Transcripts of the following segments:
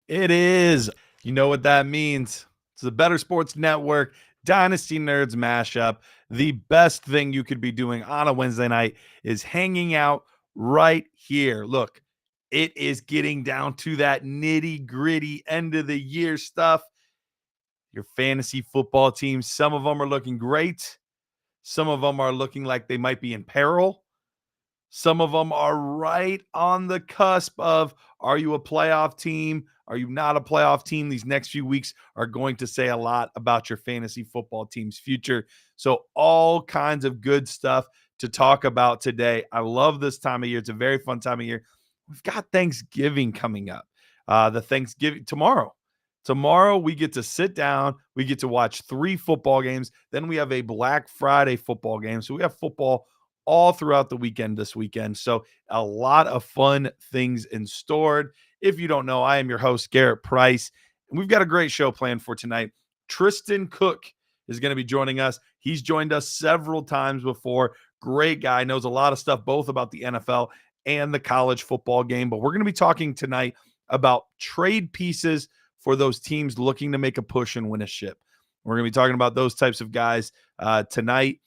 It is. You know what that means. It's the Better Sports Network Dynasty Nerds mashup. The best thing you could be doing on a Wednesday night is hanging out right here. Look, it is getting down to that nitty gritty end of the year stuff. Your fantasy football teams, some of them are looking great. Some of them are looking like they might be in peril. Some of them are right on the cusp of, are you a playoff team? Are you not a playoff team? These next few weeks are going to say a lot about your fantasy football team's future. So all kinds of good stuff to talk about today. I love this time of year. It's a very fun time of year. We've got Thanksgiving coming up. The Thanksgiving tomorrow. Tomorrow we get to sit down. We get to watch 3 football games. Then we have a Black Friday football game. So we have football all throughout the weekend this weekend. So a lot of fun things in store. If you don't know, I am your host, Garret Price, and we've got a great show planned for tonight. Tristan Cook is going to be joining us. He's joined us several times before. Great guy, knows a lot of stuff, both about the NFL and the college football game. But we're going to be talking tonight about trade pieces for those teams looking to make a push and win a ship. We're going to be talking about those types of guys tonight.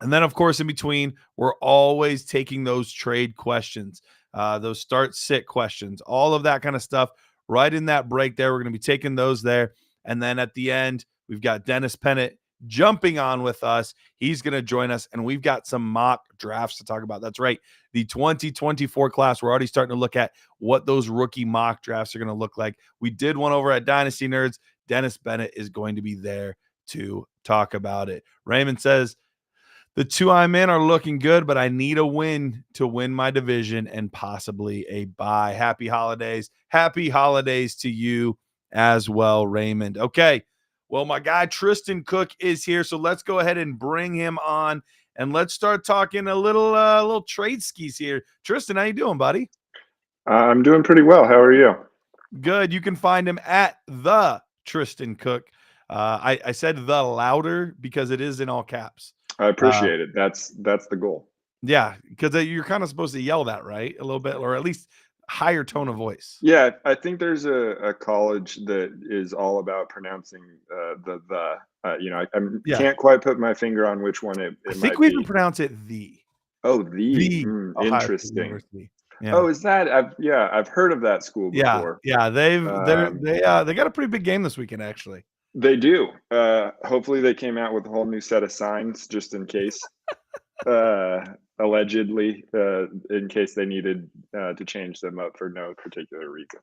And then, of course, in between, we're always taking those trade questions, those start-sit questions, all of that kind of stuff right in that break there. We're going to be taking those there. And then at the end, we've got Dennis Bennett jumping on with us. He's going to join us, and we've got some mock drafts to talk about. That's right, the 2024 class. We're already starting to look at what those rookie mock drafts are going to look like. We did one over at Dynasty Nerds. Dennis Bennett is going to be there to talk about it. Raymond says, the 2 I'm in are looking good, but I need a win to win my division and possibly a bye. Happy holidays. Happy holidays to you as well, Raymond. Okay, well, my guy Tristan Cook is here, so let's go ahead and bring him on, and let's start talking a little trade skis here. Tristan, how you doing, buddy? I'm doing pretty well. How are you? Good. You can find him at the Tristan Cook. I said the louder because it is in all caps. I appreciate it. That's the goal. Yeah, because you're kind of supposed to yell that, right? A little bit, or at least higher tone of voice. Yeah, I think there's a college that is all about pronouncing the. Yeah. Can't quite put my finger on which one it I think might we be. even pronounce it the. Oh, the Ohio State interesting. University. Yeah. Oh, is that? I've heard of that school before. Yeah. They got a pretty big game this weekend, actually. They do. Hopefully, they came out with a whole new set of signs just in case. Allegedly, in case they needed to change them up for no particular reason.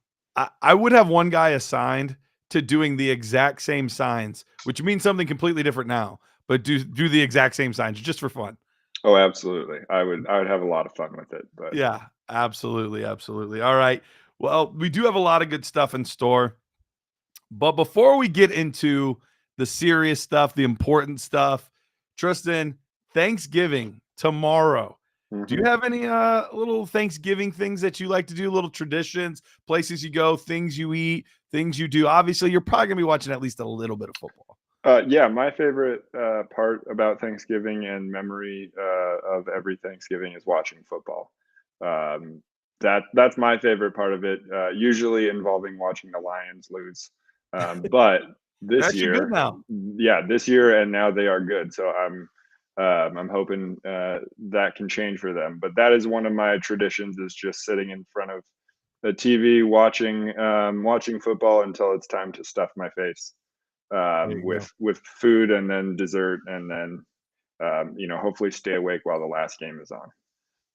I would have one guy assigned to doing the exact same signs, which means something completely different now, but do the exact same signs just for fun. Oh, absolutely. I would have a lot of fun with it. But yeah, absolutely. All right. Well, we do have a lot of good stuff in store. But before we get into the serious stuff, the important stuff, Tristan, Thanksgiving tomorrow. Mm-hmm. Do you have any little Thanksgiving things that you like to do, little traditions, places you go, things you eat, things you do? Obviously, you're probably going to be watching at least a little bit of football. Yeah, my favorite part about Thanksgiving and memory of every Thanksgiving is watching football. That's my favorite part of it, usually involving watching the Lions lose. But this year, this year, and now they are good. So I'm hoping that can change for them. But that is one of my traditions: is just sitting in front of the TV, watching football until it's time to stuff my face with food and then dessert, and then hopefully stay awake while the last game is on.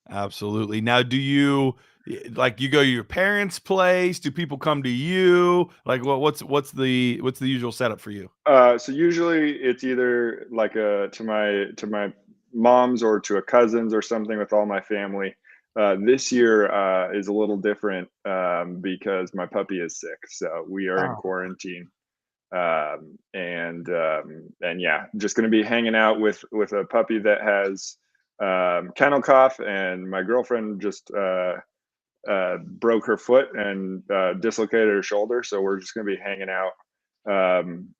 Absolutely. Now, do you go to your parents' place? Do people come to you? Like, what's the usual setup for you? So usually it's either like to my mom's or to a cousin's or something with all my family. This year is a little different because my puppy is sick, so we are in quarantine. And yeah, just going to be hanging out with a puppy that has kennel cough, and my girlfriend just broke her foot and dislocated her shoulder, so we're just going to be hanging out,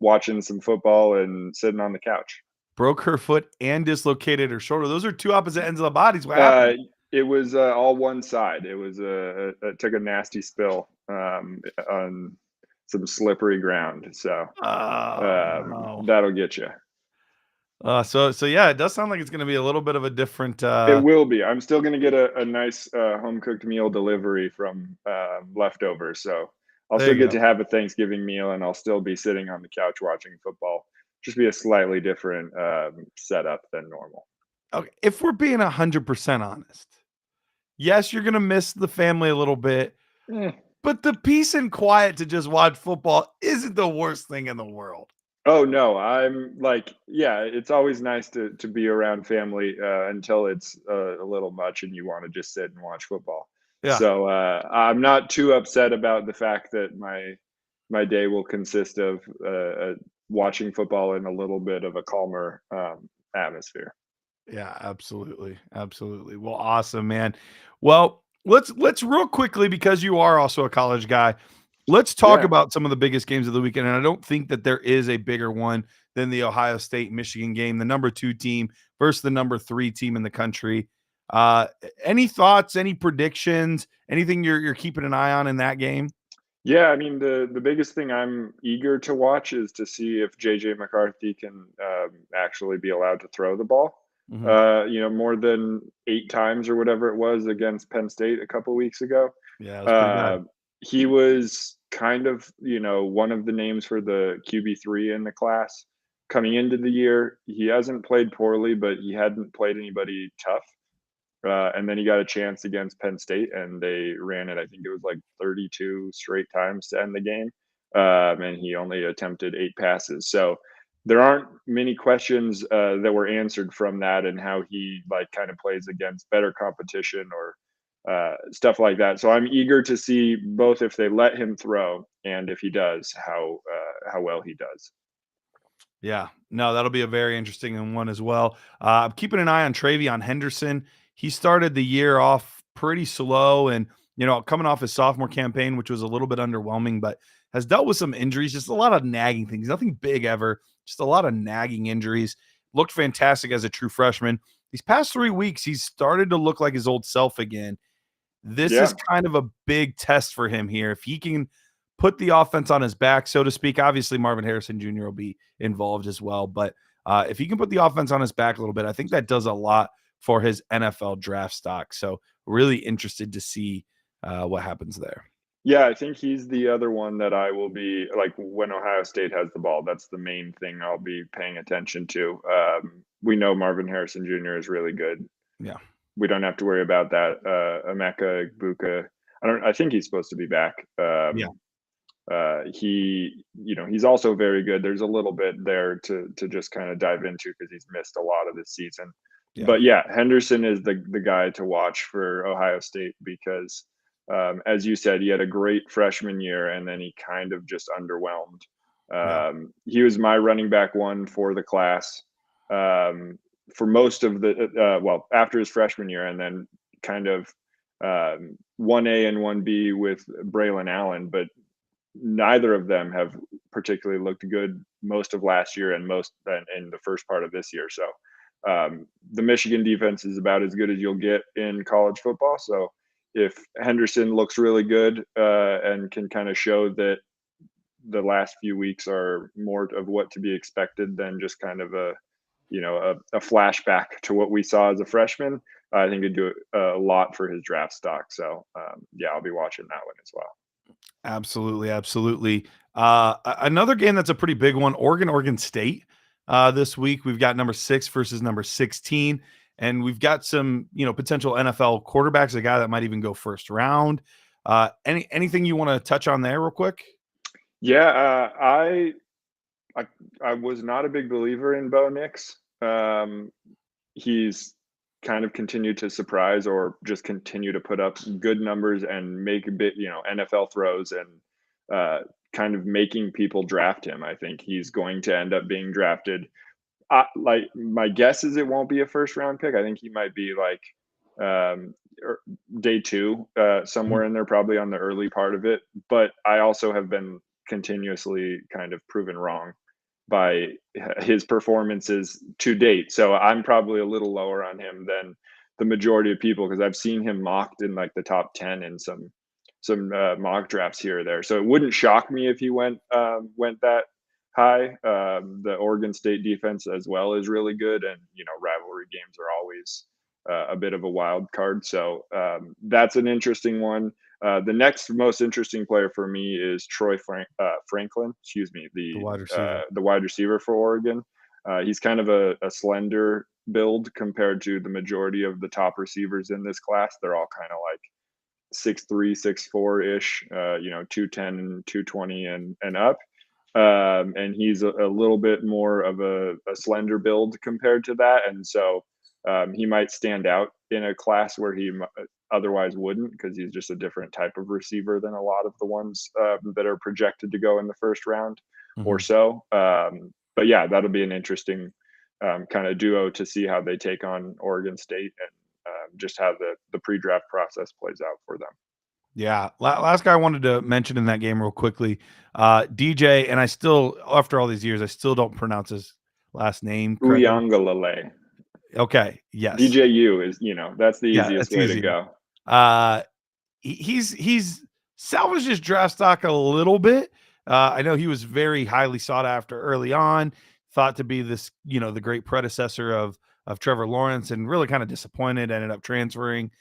watching some football and sitting on the couch. Broke her foot and dislocated her shoulder. Those are two opposite ends of the bodies. What happened? It was all one side. It was it took a nasty spill on some slippery ground. So No. that'll get you. So yeah, it does sound like it's going to be a little bit of a different. It will be. I'm still going to get a nice home cooked meal delivery from leftovers. So I'll There still you get go. to have a Thanksgiving meal, and I'll still be sitting on the couch watching football. Just be a slightly different setup than normal. Okay, if we're being 100% honest, yes, you're going to miss the family a little bit, Eh. but the peace and quiet to just watch football isn't the worst thing in the world. Oh no, I'm like, yeah, it's always nice to be around family until it's a little much and you want to just sit and watch football. Yeah. So I'm not too upset about the fact that my day will consist of watching football in a little bit of a calmer atmosphere. Yeah, absolutely. Absolutely. Well, awesome, man. Well, let's real quickly, because you are also a college guy. Let's talk Yeah, about some of the biggest games of the weekend. And I don't think that there is a bigger one than the Ohio State Michigan game, the number 2 team versus the number 3 team in the country. Uh any thoughts, any predictions, anything you're keeping an eye on in that game? yeah. I mean, the biggest thing I'm eager to watch is to see if JJ McCarthy can actually be allowed to throw the ball. Mhm. More than 8 times or whatever it was against Penn State a couple weeks ago. Yeah, it was pretty Uh, bad. he was kind of, one of the names for the QB3 in the class coming into the year. He hasn't played poorly, but he hadn't played anybody tough. And then he got a chance against Penn State, and they ran it. I think it was like 32 straight times to end the game, and he only attempted 8 passes. So there aren't many questions that were answered from that, and how he like kind of plays against better competition or stuff like that. So I'm eager to see both if they let him throw and if he does, how well he does. Yeah, no, that'll be a very interesting one as well. I'm keeping an eye on Travion Henderson. He started the year off pretty slow, and coming off his sophomore campaign, which was a little bit underwhelming, but has dealt with some injuries, just a lot of nagging things. Nothing big ever, just a lot of nagging injuries. Looked fantastic as a true freshman. These past 3 weeks, he's started to look like his old self again. This is Yeah, kind of a big test for him here. If he can put the offense on his back, so to speak, obviously Marvin Harrison Jr. will be involved as well. But if he can put the offense on his back a little bit, I think that does a lot for his NFL draft stock. So really interested to see what happens there. yeah, I think he's the other one that I will be like when Ohio State has the ball. That's the main thing I'll be paying attention to. We know Marvin Harrison Jr. is really good. Yeah. We don't have to worry about that. Emeka Buka, I think he's supposed to be back. Yeah. He's also very good. There's a little bit there to just kind of dive into because he's missed a lot of this season. Yeah. But yeah, Henderson is the guy to watch for Ohio State because, as you said, he had a great freshman year and then he kind of just underwhelmed. Yeah. He was my running back one for the class for most of after his freshman year, and then kind of 1A and 1B with Braylon Allen, but neither of them have particularly looked good most of last year and most in the first part of this year. So the Michigan defense is about as good as you'll get in college football. So if Henderson looks really good and can kind of show that the last few weeks are more of what to be expected than just kind of a flashback to what we saw as a freshman, I think it'd do a lot for his draft stock. So yeah, I'll be watching that one as well. Absolutely, absolutely. Another game that's a pretty big one, Oregon State. This week we've got number 6 versus number 16, and we've got some potential NFL quarterbacks, a guy that might even go first round. Anything you want to touch on there real quick? Yeah, I was not a big believer in Bo Nix. He's kind of continued to surprise or just continue to put up good numbers and make a bit, NFL throws and kind of making people draft him. I think he's going to end up being drafted. Like my guess is it won't be a first round pick. I think he might be like day 2, Mhm. somewhere in there, probably on the early part of it. But I also have been continuously kind of proven wrong by his performances to date. So I'm probably a little lower on him than the majority of people because I've seen him mocked in like the top 10 in some mock drafts here or there. So it wouldn't shock me if he went that high. The Oregon State defense as well is really good, and rivalry games are always a bit of a wild card. So that's an interesting one. The next most interesting player for me is Franklin. Excuse me, The wide receiver. the wide receiver for Oregon. He's kind of a slender build compared to the majority of the top receivers in this class. They're all kind of like 6'3", 6'4" ish, 210 and 220 and up. And he's a little bit more of a slender build compared to that, and so he might stand out in a class where he otherwise wouldn't, because he's just a different type of receiver than a lot of the ones that are projected to go in the first round or so. But yeah, that'll be an interesting kind of duo to see how they take on Oregon State, and just how the pre-draft process plays out for them. Yeah. Last guy I wanted to mention in that game real quickly, DJ, and I still, after all these years, I still don't pronounce his last name correctly. Uiagalelei. Okay. Yes. DJU is, that's the Yeah, easiest that's way easy. to go. He's salvaged his draft stock a little bit. I know he was very highly sought after early on, thought to be this, the great predecessor of Trevor Lawrence, and really kind of disappointed, ended up transferring.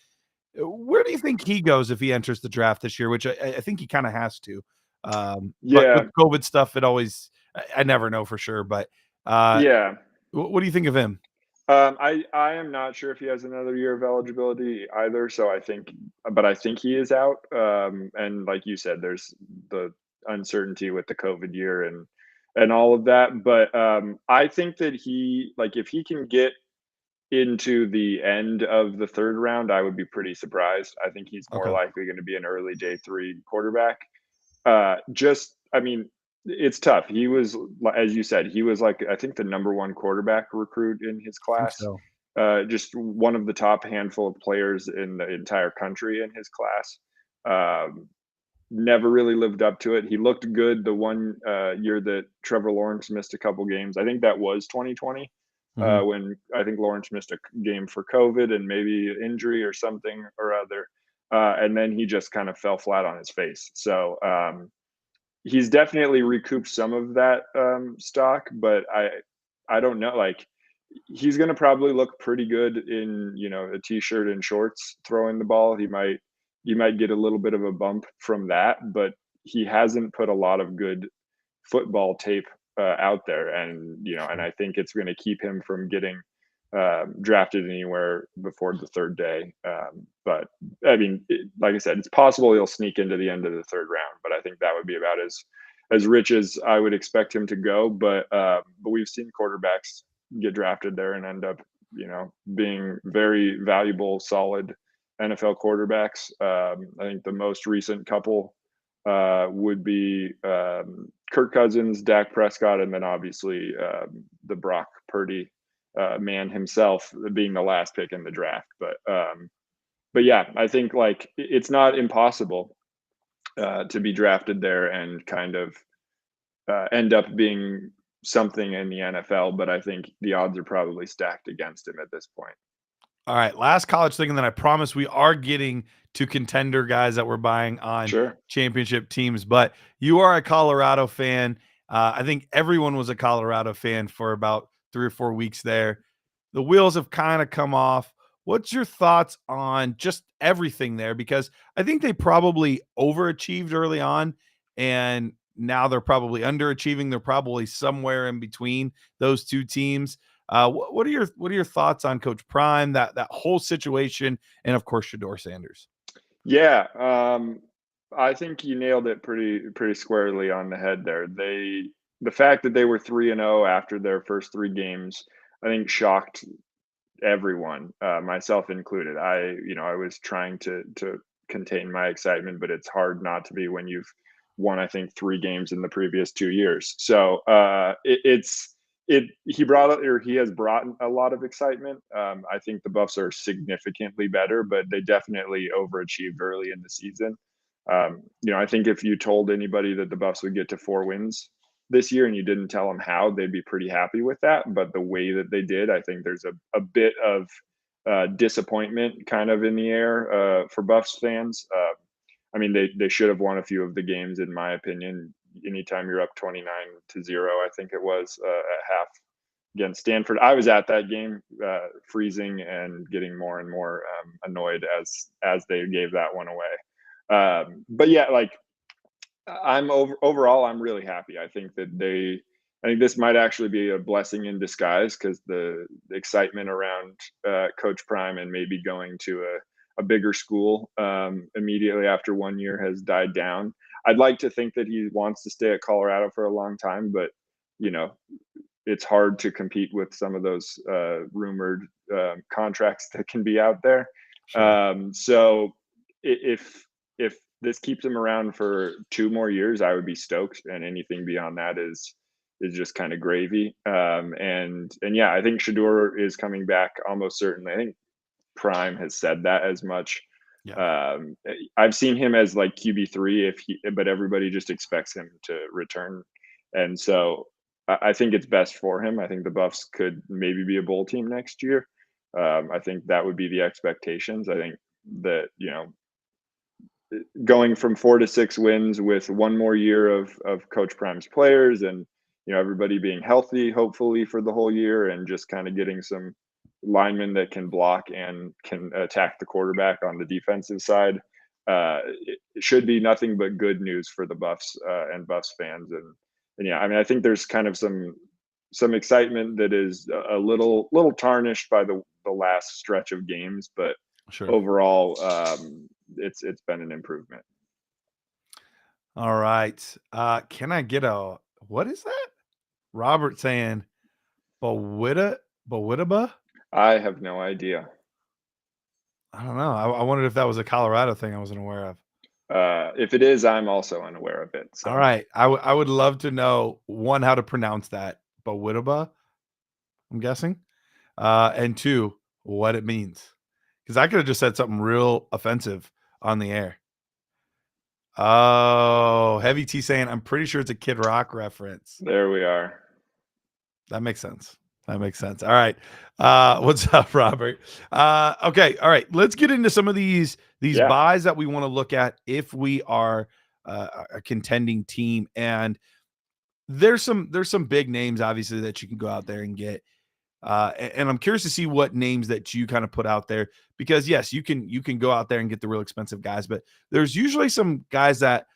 Where do you think he goes if he enters the draft this year, which I think he kind of has to? But with COVID stuff, it always, I never know for sure. But Yeah. what do you think of him? I am not sure if he has another year of eligibility either. So I think he is out. And like you said, there's the uncertainty with the COVID year and all of that. But I think that if he can get into the end of the third round, I would be pretty surprised. I think he's more Okay. likely going to be an early day 3 quarterback. It's tough. He was, as you said, he was like, I think the number 1 quarterback recruit in his I think class. so. Just one of the top handful of players in the entire country in his class. Never really lived up to it. He looked good the one year that Trevor Lawrence missed a couple games. I think that was 2020. When I think Lawrence missed a game for COVID and maybe injury or something or other. And then he just kind of fell flat on his face. So he's definitely recouped some of that stock, but I don't know. Like, he's going to probably look pretty good in, a t-shirt and shorts throwing the ball. You might get a little bit of a bump from that, but he hasn't put a lot of good football tape out there, and I think it's going to keep him from getting drafted anywhere before the third day. But I mean, like I said, it's possible he'll sneak into the end of the third round, but I think that would be about as rich as I would expect him to go. But we've seen quarterbacks get drafted there and end up, being very valuable, solid NFL quarterbacks. I think the most recent couple would be Kirk Cousins, Dak Prescott, and then obviously the Brock Purdy man himself being the last pick in the draft. But yeah, I think it's not impossible to be drafted there and kind of end up being something in the NFL. But I think the odds are probably stacked against him at this point. All right, last college thing, and then I promise we are getting to contender guys that we're buying on championship teams. But you are a Colorado fan. I think everyone was a Colorado fan for about 3 or 4 weeks there. The wheels have kind of come off. What's your thoughts on just everything there? Because I think they probably overachieved early on, and now they're probably underachieving. They're probably somewhere in between those two teams. What are your thoughts on Coach Prime, that whole situation, and of course Shedeur Sanders? Yeah, I think you nailed it pretty squarely on the head there. The fact that they were 3-0 after their first 3 games, I think shocked everyone, myself included. I was trying to contain my excitement, but it's hard not to be when you've won, I think, 3 games in the previous 2 years. So he has brought a lot of excitement. I think the Buffs are significantly better, but they definitely overachieved early in the season. I think if you told anybody that the Buffs would get to 4 wins this year and you didn't tell them how, they'd be pretty happy with that. But the way that they did, I think there's a bit of disappointment kind of in the air for Buffs fans. I mean, they should have won a few of the games, in my opinion. Anytime you're up 29-0, I think it was at half against Stanford. I was at that game, freezing and getting more and more annoyed as they gave that one away. But yeah, like overall, I'm really happy. I think this might actually be a blessing in disguise because the excitement around Coach Prime and maybe going to a bigger school immediately after 1 year has died down. I'd like to think that he wants to stay at Colorado for a long time, but you know, it's hard to compete with some of those rumored contracts that can be out there. Sure. So if this keeps him around for 2 more years, I would be stoked, and anything beyond that is just kind of gravy. And yeah, I think Shador is coming back almost certainly. I think Prime has said that as much. Yeah. I've seen him as like QB3 but everybody just expects him to return, and so I think it's best for him. I think the Buffs could maybe be a bowl team next year. I think that would be the expectations. I think that going from 4 to 6 wins with 1 more year of Coach Prime's players, and everybody being healthy, hopefully for the whole year, and just kind of getting some linemen that can block and can attack the quarterback on the defensive side. It should be nothing but good news for the Buffs and Buffs fans. And yeah, I mean, I think there's kind of some excitement that is a little tarnished by the last stretch of games, but Sure. overall, it's been an improvement. All right. Can I get what is that? Robert saying Bowitaba? I have no idea. I don't know. I wondered if that was a Colorado thing I wasn't aware of. If it is, I'm also unaware of it. So. All right. I would love to know, one, how to pronounce that. Bowitaba, I'm guessing. And two, what it means. Because I could have just said something real offensive on the air. Oh, Heavy T saying, I'm pretty sure it's a Kid Rock reference. There we are. That makes sense. All right. What's up, Robert? Okay. All right. Let's get into some of these buys that we want to look at if we are a contending team. And there's some big names, obviously, that you can go out there and get. And I'm curious to see what names that you kind of put out there, because yes, you can go out there and get the real expensive guys, but there's usually some guys that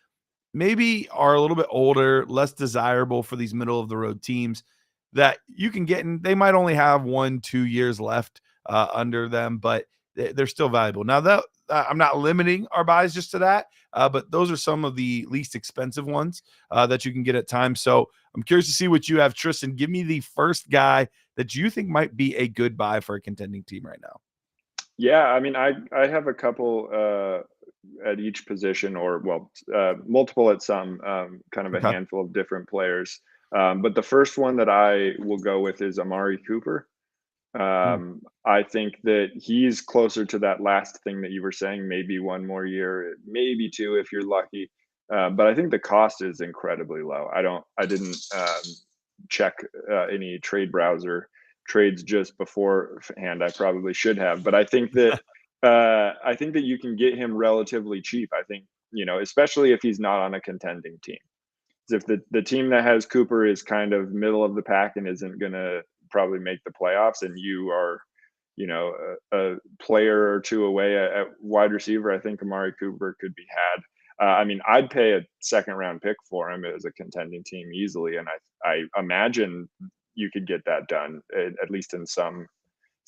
maybe are a little bit older, less desirable for these middle of the road teams that you can get, and they might only have 1-2 years left under them, but they're still valuable. Now that I'm not limiting our buys just to that, but those are some of the least expensive ones that you can get at times. So I'm curious to see what you have. Tristan, give me the first guy that you think might be a good buy for a contending team right now. Yeah, I mean, I have a couple at each position, or multiple at some, kind of a handful of different players. But the first one that I will go with is Amari Cooper. I think that he's closer to that last thing that you were saying, maybe 1 more year, maybe 2 if you're lucky. But I think the cost is incredibly low. I didn't check any trade browser trades just beforehand. I probably should have, but I think that you can get him relatively cheap. I think, especially if he's not on a contending team. If the team that has Cooper is kind of middle of the pack and isn't going to probably make the playoffs, and you are, a player or two away at wide receiver, I think Amari Cooper could be had. I mean, I'd pay a second-round pick for him as a contending team easily, and I imagine you could get that done, at least in some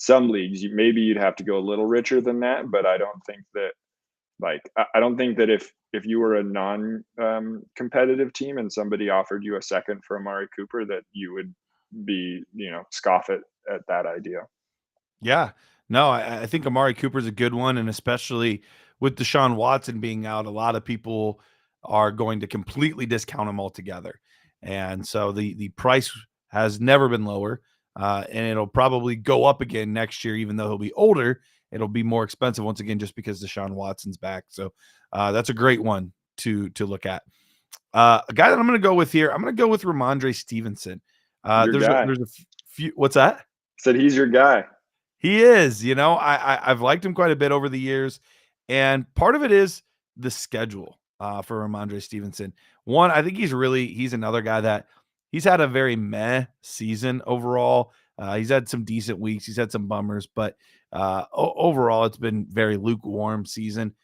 leagues. Maybe you'd have to go a little richer than that, but I don't think that. I don't think that if you were a non-competitive team and somebody offered you a second for Amari Cooper, that you would be, scoff at that idea. Yeah, no, I think Amari Cooper's a good one, and especially with Deshaun Watson being out, a lot of people are going to completely discount him altogether. And so the price has never been lower, and it'll probably go up again next year, even though he'll be older. It'll be more expensive once again, just because Deshaun Watson's back. So that's a great one to look at. A guy that I'm going to go with here, I'm going to go with Ramondre Stevenson. There's a few. What's that? Said he's your guy. He is. I've liked him quite a bit over the years, and part of it is the schedule for Ramondre Stevenson. One, I think he's another guy that he's had a very meh season overall. He's had some decent weeks, he's had some bummers, but overall, it's been very lukewarm season.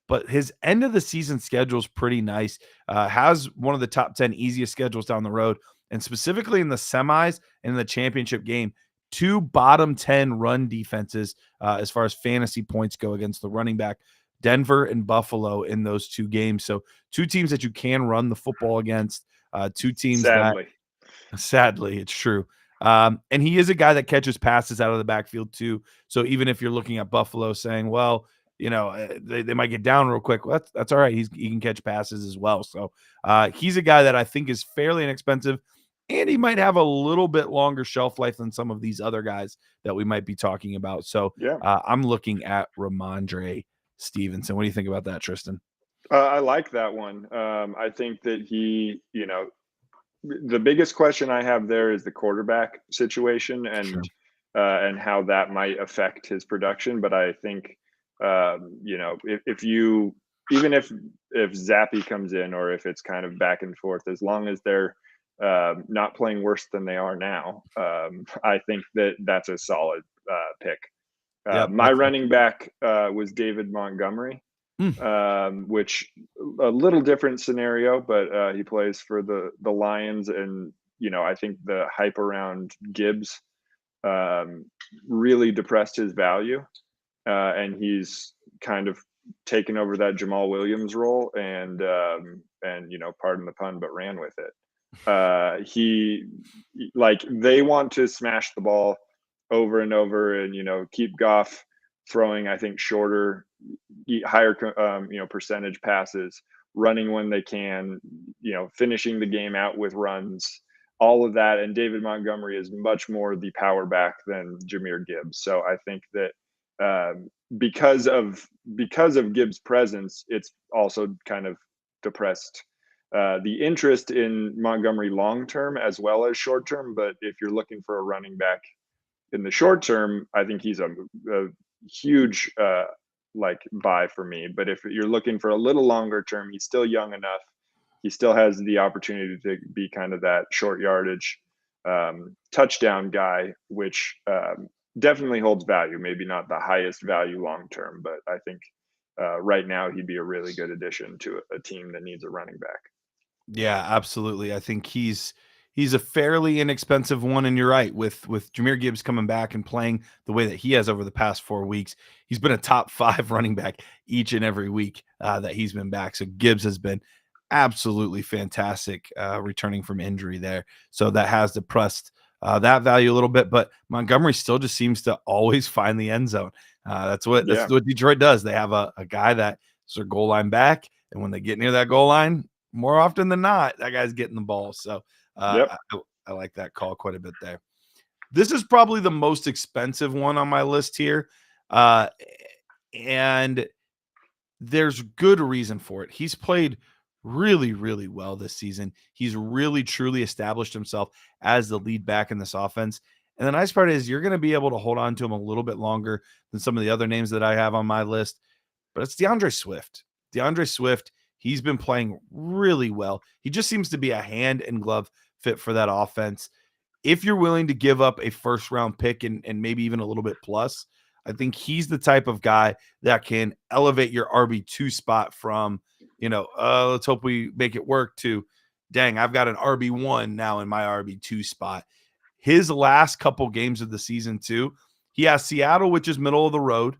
But his end of the season schedule is pretty nice. Has one of the top 10 easiest schedules down the road, and specifically in the semis and in the championship game, two bottom 10 run defenses as far as fantasy points go against the running back. Denver and Buffalo in those two games. So two teams that you can run the football against. Two teams that sadly, it's true. And he is a guy that catches passes out of the backfield too. So even if you're looking at Buffalo saying, well, they might get down real quick, well, that's all right. He can catch passes as well. So he's a guy that I think is fairly inexpensive, and he might have a little bit longer shelf life than some of these other guys that we might be talking about. So Yeah. I'm looking at Ramondre Stevenson. What do you think about that, Tristan? I like that one. I think that the biggest question I have there is the quarterback situation Sure. and how that might affect his production. But I think if you even if Zappy comes in, or if it's kind of back and forth, as long as they're not playing worse than they are now, I think that's a solid pick. Yep, My running back was David Montgomery, which a little different scenario, but he plays for the Lions, and I think the hype around Gibbs really depressed his value, and he's kind of taken over that Jamal Williams role, and pardon the pun, but ran with it. He they want to smash the ball over and over, and keep Goff throwing, I think, shorter, higher percentage passes, running when they can, finishing the game out with runs, all of that. And David Montgomery is much more the power back than Jahmyr Gibbs. So I think that because of Gibbs' presence, it's also kind of depressed the interest in Montgomery long term as well as short term. But if you're looking for a running back in the short term, I think he's a huge buy for me. But if you're looking for a little longer term, he's still young enough. He still has the opportunity to be kind of that short yardage touchdown guy, which definitely holds value. Maybe not the highest value long term, but I think right now he'd be a really good addition to a team that needs a running back. Yeah, absolutely. I think he's a fairly inexpensive one, and you're right. With Jahmyr Gibbs coming back and playing the way that he has over the past 4 weeks, he's been a top 5 running back each and every week that he's been back. So Gibbs has been absolutely fantastic returning from injury there. So that has depressed that value a little bit, but Montgomery still just seems to always find the end zone. That's what Detroit does. They have a guy that is their goal line back, and when they get near that goal line, more often than not, that guy's getting the ball. So I like that call quite a bit there. This is probably the most expensive one on my list here. And there's good reason for it. He's played really, really well this season. He's really, truly established himself as the lead back in this offense. And the nice part is you're going to be able to hold on to him a little bit longer than some of the other names that I have on my list. But it's DeAndre Swift. DeAndre Swift, he's been playing really well. He just seems to be a hand and glove fit for that offense. If you're willing to give up a first round pick and maybe even a little bit plus, I think he's the type of guy that can elevate your RB2 spot from, let's hope we make it work, to, dang, I've got an RB1 now in my RB2 spot. His last couple games of the season too, he has Seattle, which is middle of the road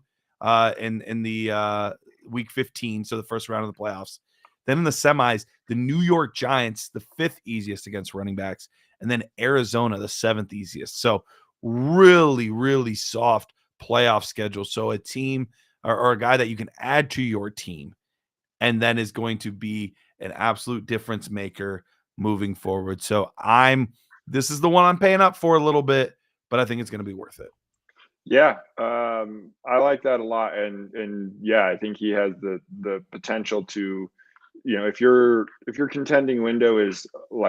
in the week 15, so the first round of the playoffs. Then in the semis, the New York Giants, the 5th easiest against running backs, and then Arizona, the 7th easiest. So really, really soft playoff schedule. So a team or a guy that you can add to your team and then is going to be an absolute difference maker moving forward. So this is the one I'm paying up for a little bit, but I think it's going to be worth it. Yeah, I like that a lot, and yeah, I think he has the potential to, if your contending window is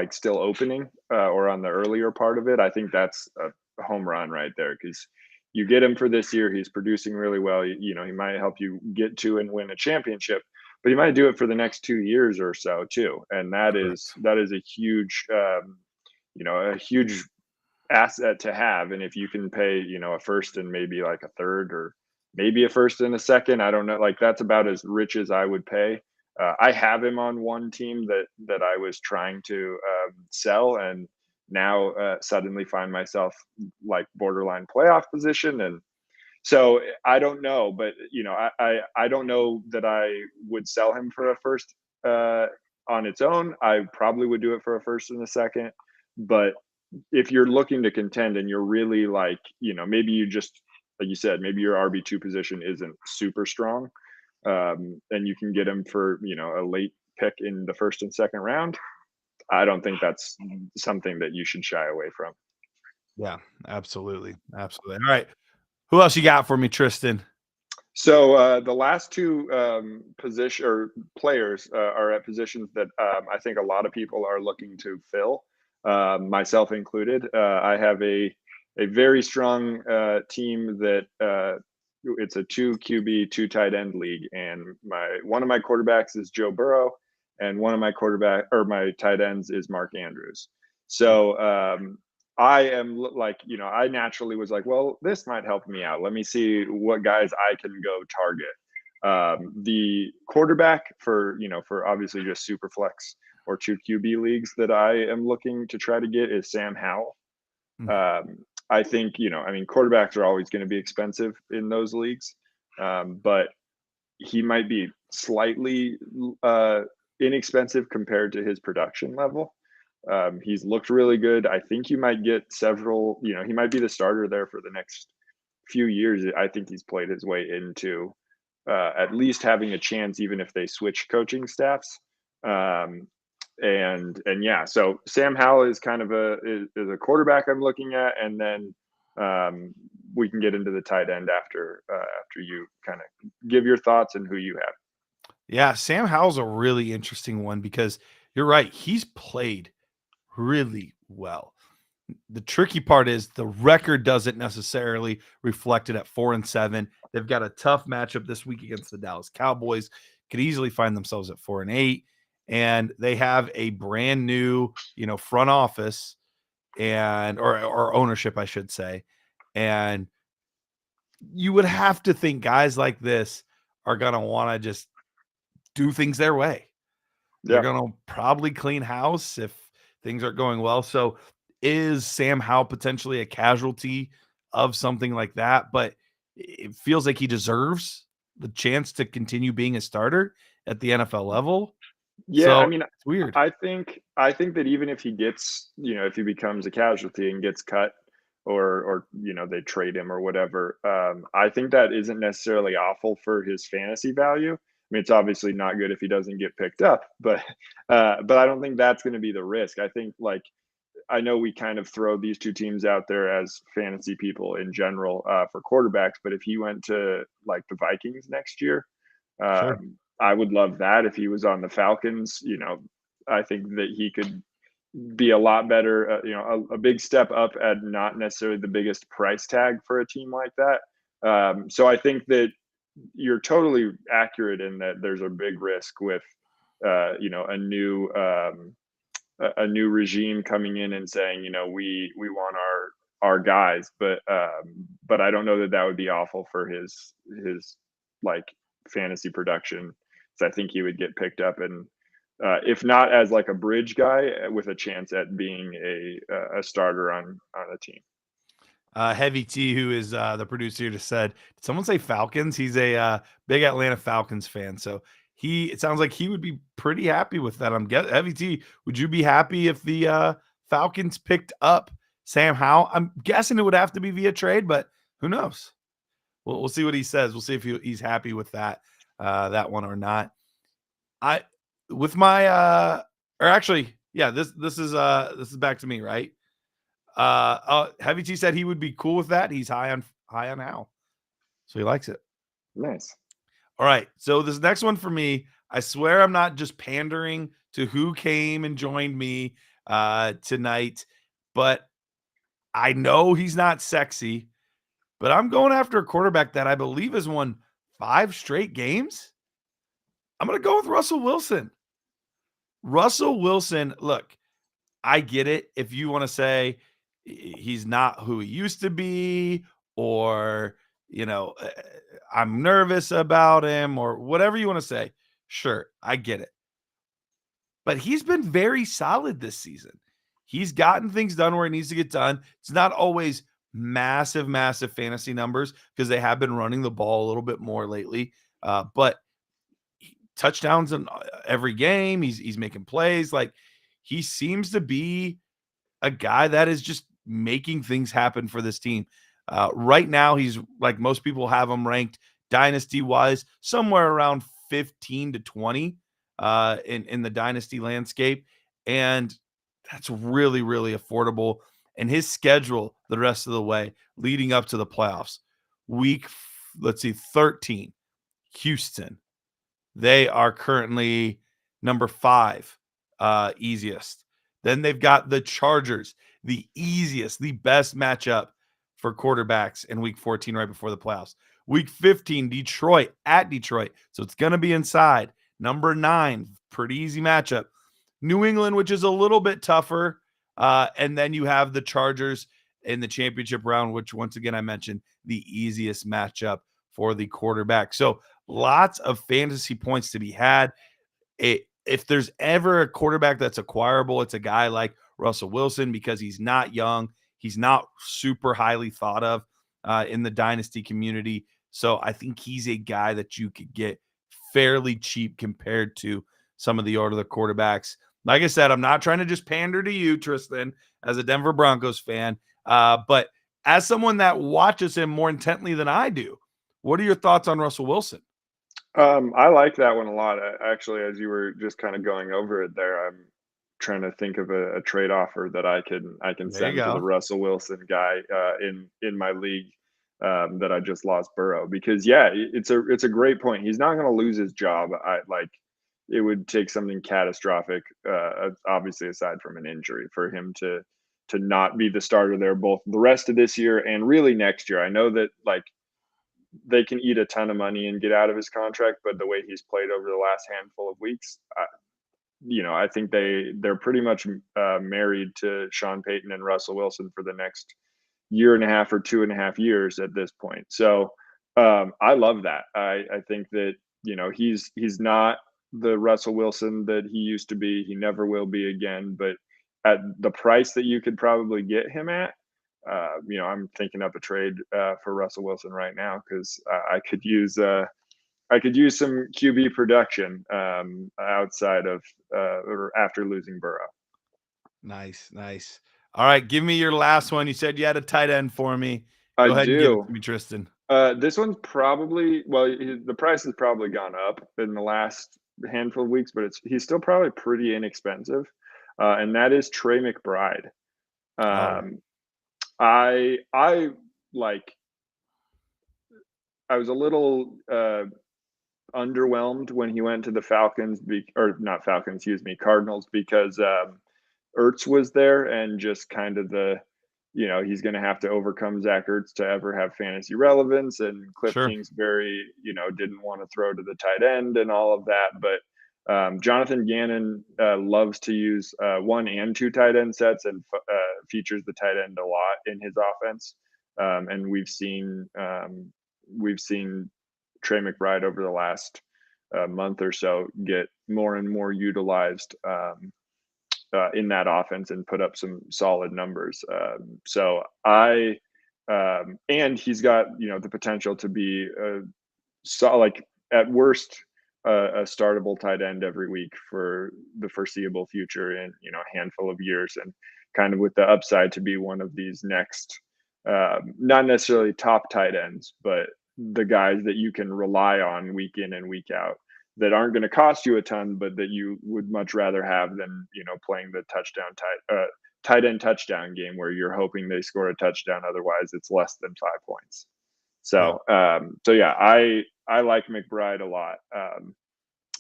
still opening or on the earlier part of it, I think that's a home run right there, because you get him for this year. He's producing really well. He might help you get to and win a championship, but he might do it for the next 2 years or so too. And that is Correct. a huge, a huge asset to have. And if you can pay, a first and maybe like a third, or maybe a first and a second, I don't know, like that's about as rich as I would pay. I have him on one team that I was trying to sell, and now suddenly find myself like borderline playoff position. And so I don't know, but I don't know that I would sell him for a first on its own. I probably would do it for a first and a second, but if you're looking to contend and you're really like, maybe you just, like you said, maybe your RB2 position isn't super strong, and you can get him for, a late pick in the first and second round. I don't think that's something that you should shy away from. Yeah, absolutely. Absolutely. All right. Who else you got for me, Tristan? So the last two position or players are at positions that I think a lot of people are looking to fill, myself included. I have a very strong team that it's a 2 QB, 2 tight end league, and one of my quarterbacks is Joe Burrow, and one of my tight ends is Mark Andrews. So I am like, I naturally was like, well, this might help me out. Let me see what guys I can go target. The quarterback for obviously just super flex or 2 QB leagues that I am looking to try to get is Sam Howell. Mm. I think, quarterbacks are always going to be expensive in those leagues, but he might be slightly inexpensive compared to his production level. He's looked really good. I think you might get several, he might be the starter there for the next few years. I think he's played his way into at least having a chance, even if they switch coaching staffs. And yeah, so Sam Howell is kind of is a quarterback I'm looking at, and then we can get into the tight end after you kind of give your thoughts and who you have. Yeah, Sam Howell's a really interesting one because you're right. He's played really well. The tricky part is the record doesn't necessarily reflect it at 4-7. They've got a tough matchup this week against the Dallas Cowboys. Could easily find themselves at 4-8, and they have a brand new, front office and or ownership, I should say. And you would have to think guys like this are gonna want to just do things their way. They're Yeah. gonna probably clean house if things are going well. So is Sam Howell potentially a casualty of something like that? But it feels like he deserves the chance to continue being a starter at the NFL level. Yeah, So it's weird. I think that even if he gets, if he becomes a casualty and gets cut, or they trade him or whatever, I think that isn't necessarily awful for his fantasy value. I mean, it's obviously not good if he doesn't get picked up, but I don't think that's going to be the risk. I think, like, I know we kind of throw these two teams out there as fantasy people in general for quarterbacks, but if he went to like the Vikings next year, Sure. I would love that. If he was on the Falcons, I think that he could be a lot better, a big step up at not necessarily the biggest price tag for a team like that. So I think that you're totally accurate in that there's a big risk with, a new regime coming in and saying, we want our guys, but I don't know that would be awful for his like fantasy production. So I think he would get picked up, and if not as like a bridge guy, with a chance at being a starter on a team. Heavy T, who is the producer here, just said, did someone say Falcons? He's a big Atlanta Falcons fan. So it sounds like he would be pretty happy with that. Heavy T, would you be happy if the Falcons picked up Sam Howell? I'm guessing it would have to be via trade, but who knows? We'll see what he says. We'll see if he's happy with that one or not. With my or actually, yeah, this is back to me, right? Heavy T said he would be cool with that. He's high on Hal, so he likes it. Nice. All right, so this next one for me, I swear I'm not just pandering to who came and joined me tonight, but I know he's not sexy, but I'm going after a quarterback that I believe has won 5 straight games. I'm going to go with Russell Wilson. Russell Wilson, look, I get it if you want to say he's not who he used to be, or, I'm nervous about him, or whatever you want to say. Sure, I get it. But he's been very solid this season. He's gotten things done where it needs to get done. It's not always massive, massive fantasy numbers because they have been running the ball a little bit more lately. But touchdowns in every game. He's making plays. Like, he seems to be a guy that is just making things happen for this team. Right now, he's, like most people have him ranked dynasty wise, somewhere around 15 to 20 in the dynasty landscape. And that's really, really affordable. And his schedule the rest of the way leading up to the playoffs, let's see, 13, Houston. They are currently number 5 easiest. Then they've got the Chargers, the easiest, the best matchup for quarterbacks in week 14 right before the playoffs. Week 15, Detroit at Detroit. So it's going to be inside. Number 9, pretty easy matchup. New England, which is a little bit tougher. And then you have the Chargers in the championship round, which once again I mentioned, the easiest matchup for the quarterback. So lots of fantasy points to be had. If there's ever a quarterback that's acquirable, it's a guy like Russell Wilson, because he's not young. He's not super highly thought of in the dynasty community. So I think he's a guy that you could get fairly cheap compared to some of the older quarterbacks. Like I said, I'm not trying to just pander to you, Tristan, as a Denver Broncos fan, but as someone that watches him more intently than I do, what are your thoughts on Russell Wilson? I like that one a lot. Actually, as you were just kind of going over it there, I'm trying to think of a trade offer that I can There you send to the go. Russell Wilson guy in my league that I just lost Burrow, because yeah, it's a great point. He's not going to lose his job. It would take something catastrophic, obviously aside from an injury, for him to not be the starter there both the rest of this year and really next year. I know that they can eat a ton of money and get out of his contract, but the way he's played over the last handful of weeks, I think they're pretty much married to Sean Payton and Russell Wilson for the next year and a half or 2.5 years at this point. So I love that. I think that he's not the Russell Wilson that he used to be. He never will be again. But at the price that you could probably get him at, I'm thinking up a trade for Russell Wilson right now, because I could use some QB production outside of or after losing Burrow. Nice, nice. All right, give me your last one. You said you had a tight end for me. I Go ahead and give it do. to me, Tristan. This one's probably, well, the price has probably gone up in the last handful of weeks, but he's still probably pretty inexpensive, and that is Trey McBride. Oh, Um, I like. I was a little underwhelmed when he went to the Falcons, or not Falcons, excuse me, Cardinals, because Ertz was there, and just kind of he's going to have to overcome Zach Ertz to ever have fantasy relevance. And Cliff sure. Kingsbury, didn't want to throw to the tight end and all of that. But Jonathan Gannon loves to use 1 and 2 tight end sets, and features the tight end a lot in his offense. And we've seen Trey McBride over the last month or so get more and more utilized in that offense and put up some solid numbers. And he's got the potential to be like at worst a startable tight end every week for the foreseeable future in a handful of years, and kind of with the upside to be one of these next, not necessarily top tight ends, but the guys that you can rely on week in and week out, that aren't going to cost you a ton, but that you would much rather have than playing the tight end touchdown game where you're hoping they score a touchdown. Otherwise, it's less than 5 points. Yep. So yeah, I like McBride a lot,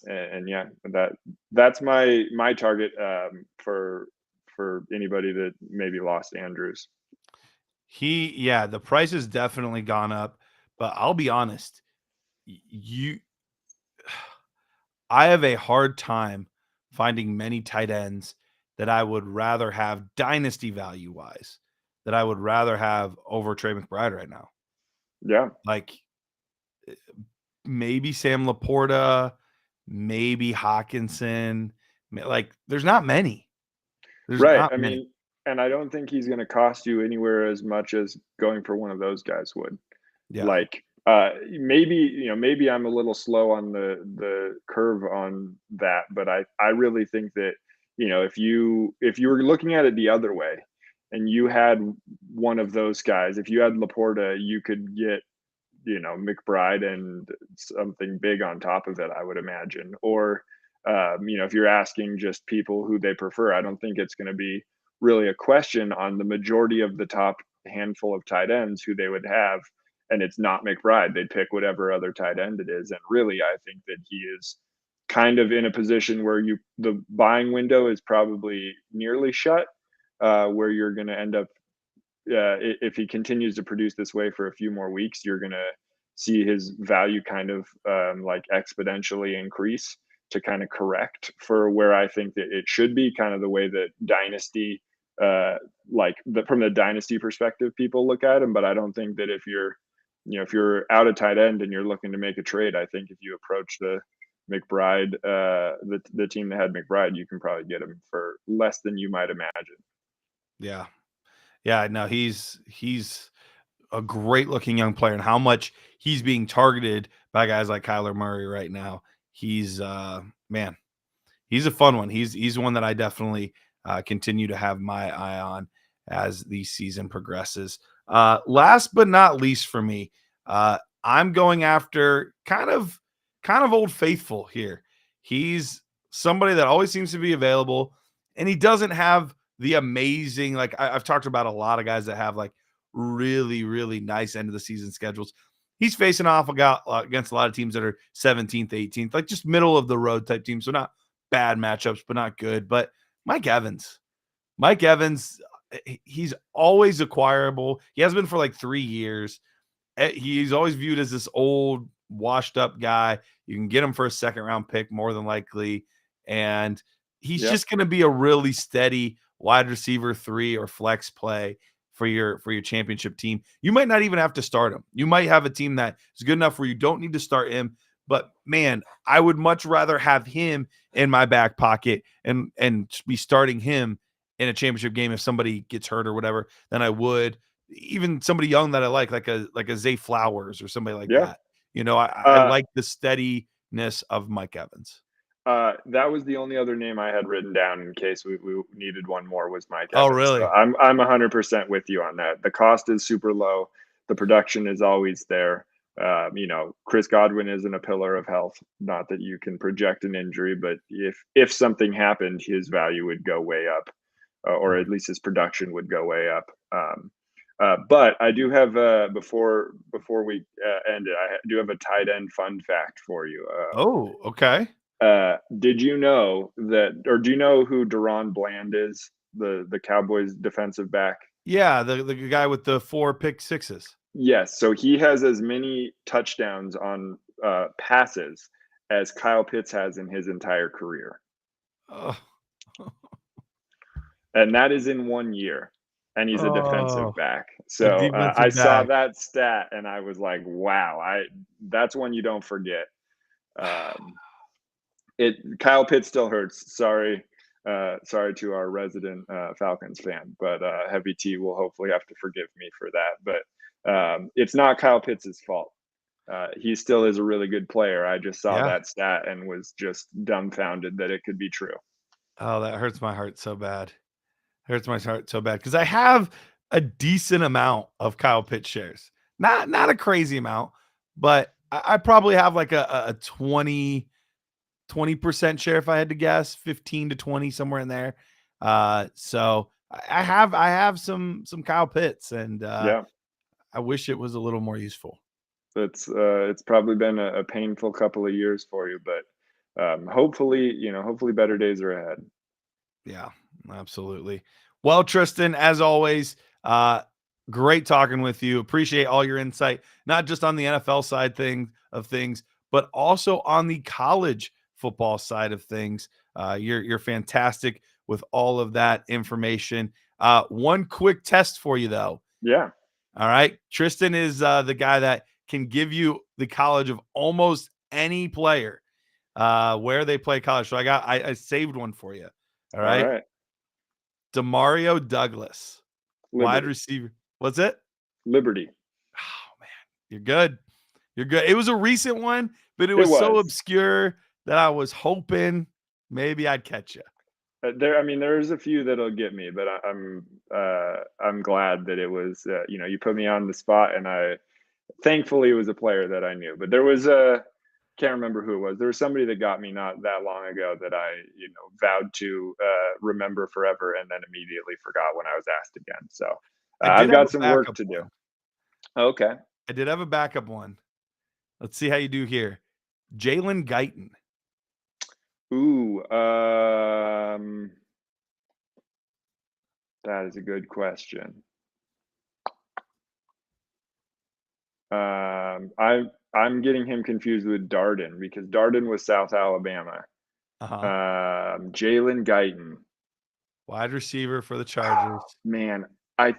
and yeah, that's my target for anybody that maybe lost Andrews. The price has definitely gone up, but I'll be honest, you I have a hard time finding many tight ends that I would rather have dynasty value wise, that I would rather have over Trey McBride right now. Yeah. Like maybe Sam Laporta, maybe Hawkinson. Like there's not many. There's Right. not I many. mean, and I don't think he's going to cost you anywhere as much as going for one of those guys would. Yeah. Like, maybe, maybe I'm a little slow on the curve on that, but I really think that, if you were looking at it the other way and you had one of those guys, if you had Laporta, you could get, McBride and something big on top of it, I would imagine. Or, if you're asking just people who they prefer, I don't think it's going to be really a question on the majority of the top handful of tight ends who they would have. And it's not McBride. They'd pick whatever other tight end it is. And really, I think that he is kind of in a position where the buying window is probably nearly shut, where you're going to end up, if he continues to produce this way for a few more weeks, you're going to see his value kind of like exponentially increase to kind of correct for where I think that it should be, kind of the way that dynasty, from the dynasty perspective, people look at him. But I don't think that if you're out of tight end and you're looking to make a trade, I think if you approach the McBride, the team that had McBride, you can probably get him for less than you might imagine. Yeah. Yeah. No, he's a great looking young player, and how much he's being targeted by guys like Kyler Murray right now. He's man, he's a fun one. He's one that I definitely continue to have my eye on as the season progresses. Last but not least for me, I'm going after kind of old faithful here. He's somebody that always seems to be available, and he doesn't have the amazing, like I've talked about a lot of guys that have like really, really nice end of the season schedules. He's facing off against a lot of teams that are 17th, 18th, like just middle of the road type teams. So not bad matchups, but not good. But Mike Evans, he's always acquirable. He has been for like 3 years. He's always viewed as this old, washed up guy. You can get him for a second round pick more than likely. And he's just going to be a really steady wide receiver 3 or flex play for your championship team. You might not even have to start him. You might have a team that is good enough where you don't need to start him. But man, I would much rather have him in my back pocket and be starting him in a championship game if somebody gets hurt or whatever than I would even somebody young that I like a Zay Flowers or somebody like Yeah. that. I like the steadiness of Mike Evans. That was the only other name I had written down in case we needed one more, was Mike Oh, Evans. So really? I'm 100% with you on that. The cost is super low. The production is always there. Chris Godwin isn't a pillar of health. Not that you can project an injury, but if something happened, his value would go way up, or at least his production would go way up. But I do have before we end it, I do have a tight end fun fact for you. Oh, okay. Did you know that, or do you know who Deron Bland is? The Cowboys defensive back. Yeah, the guy with the 4 pick sixes. Yes, so he has as many touchdowns on passes as Kyle Pitts has in his entire career, Oh, and that is in 1 year. And he's a defensive oh, back. a So I defensive saw back. that stat and I was like, wow, that's one you don't forget. Kyle Pitts still hurts. Sorry to our resident Falcons fan, but Heavy T will hopefully have to forgive me for that. But it's not Kyle Pitts' fault. He still is a really good player. I just saw Yeah. that stat and was just dumbfounded that it could be true. Oh, that hurts my heart so bad. Hurts my heart so bad because I have a decent amount of Kyle Pitts shares. Not a crazy amount, but I probably have like a 20% share if I had to guess, 15 to 20, somewhere in there. So I have some Kyle Pitts, and Yeah, I wish it was a little more useful. it's probably been a painful couple of years for you, but hopefully better days are ahead. Yeah, absolutely. Well, Tristan, as always, great talking with you. Appreciate all your insight, not just on the NFL side of things, but also on the college football side of things. You're fantastic with all of that information. One quick test for you, though. Yeah. All right. Tristan is the guy that can give you the college of almost any player where they play college. So I saved one for you. All right. All right. Demario Douglas, wide receiver. What's it? Liberty. Oh, man. You're good. You're good. It was a recent one, but it was so obscure that I was hoping maybe I'd catch you. There's a few that'll get me, but I'm glad that it was, you put me on the spot, and thankfully it was a player that I knew. But there was can't remember who it was. There was somebody that got me not that long ago that I, vowed to remember forever, and then immediately forgot when I was asked again. So I've got some work to do. Okay. I did have a backup one. Let's see how you do here. Jalen Guyton. Ooh, that is a good question. I'm getting him confused with Darden, because Darden was South Alabama. Jalen Guyton, wide receiver for the Chargers. Man, I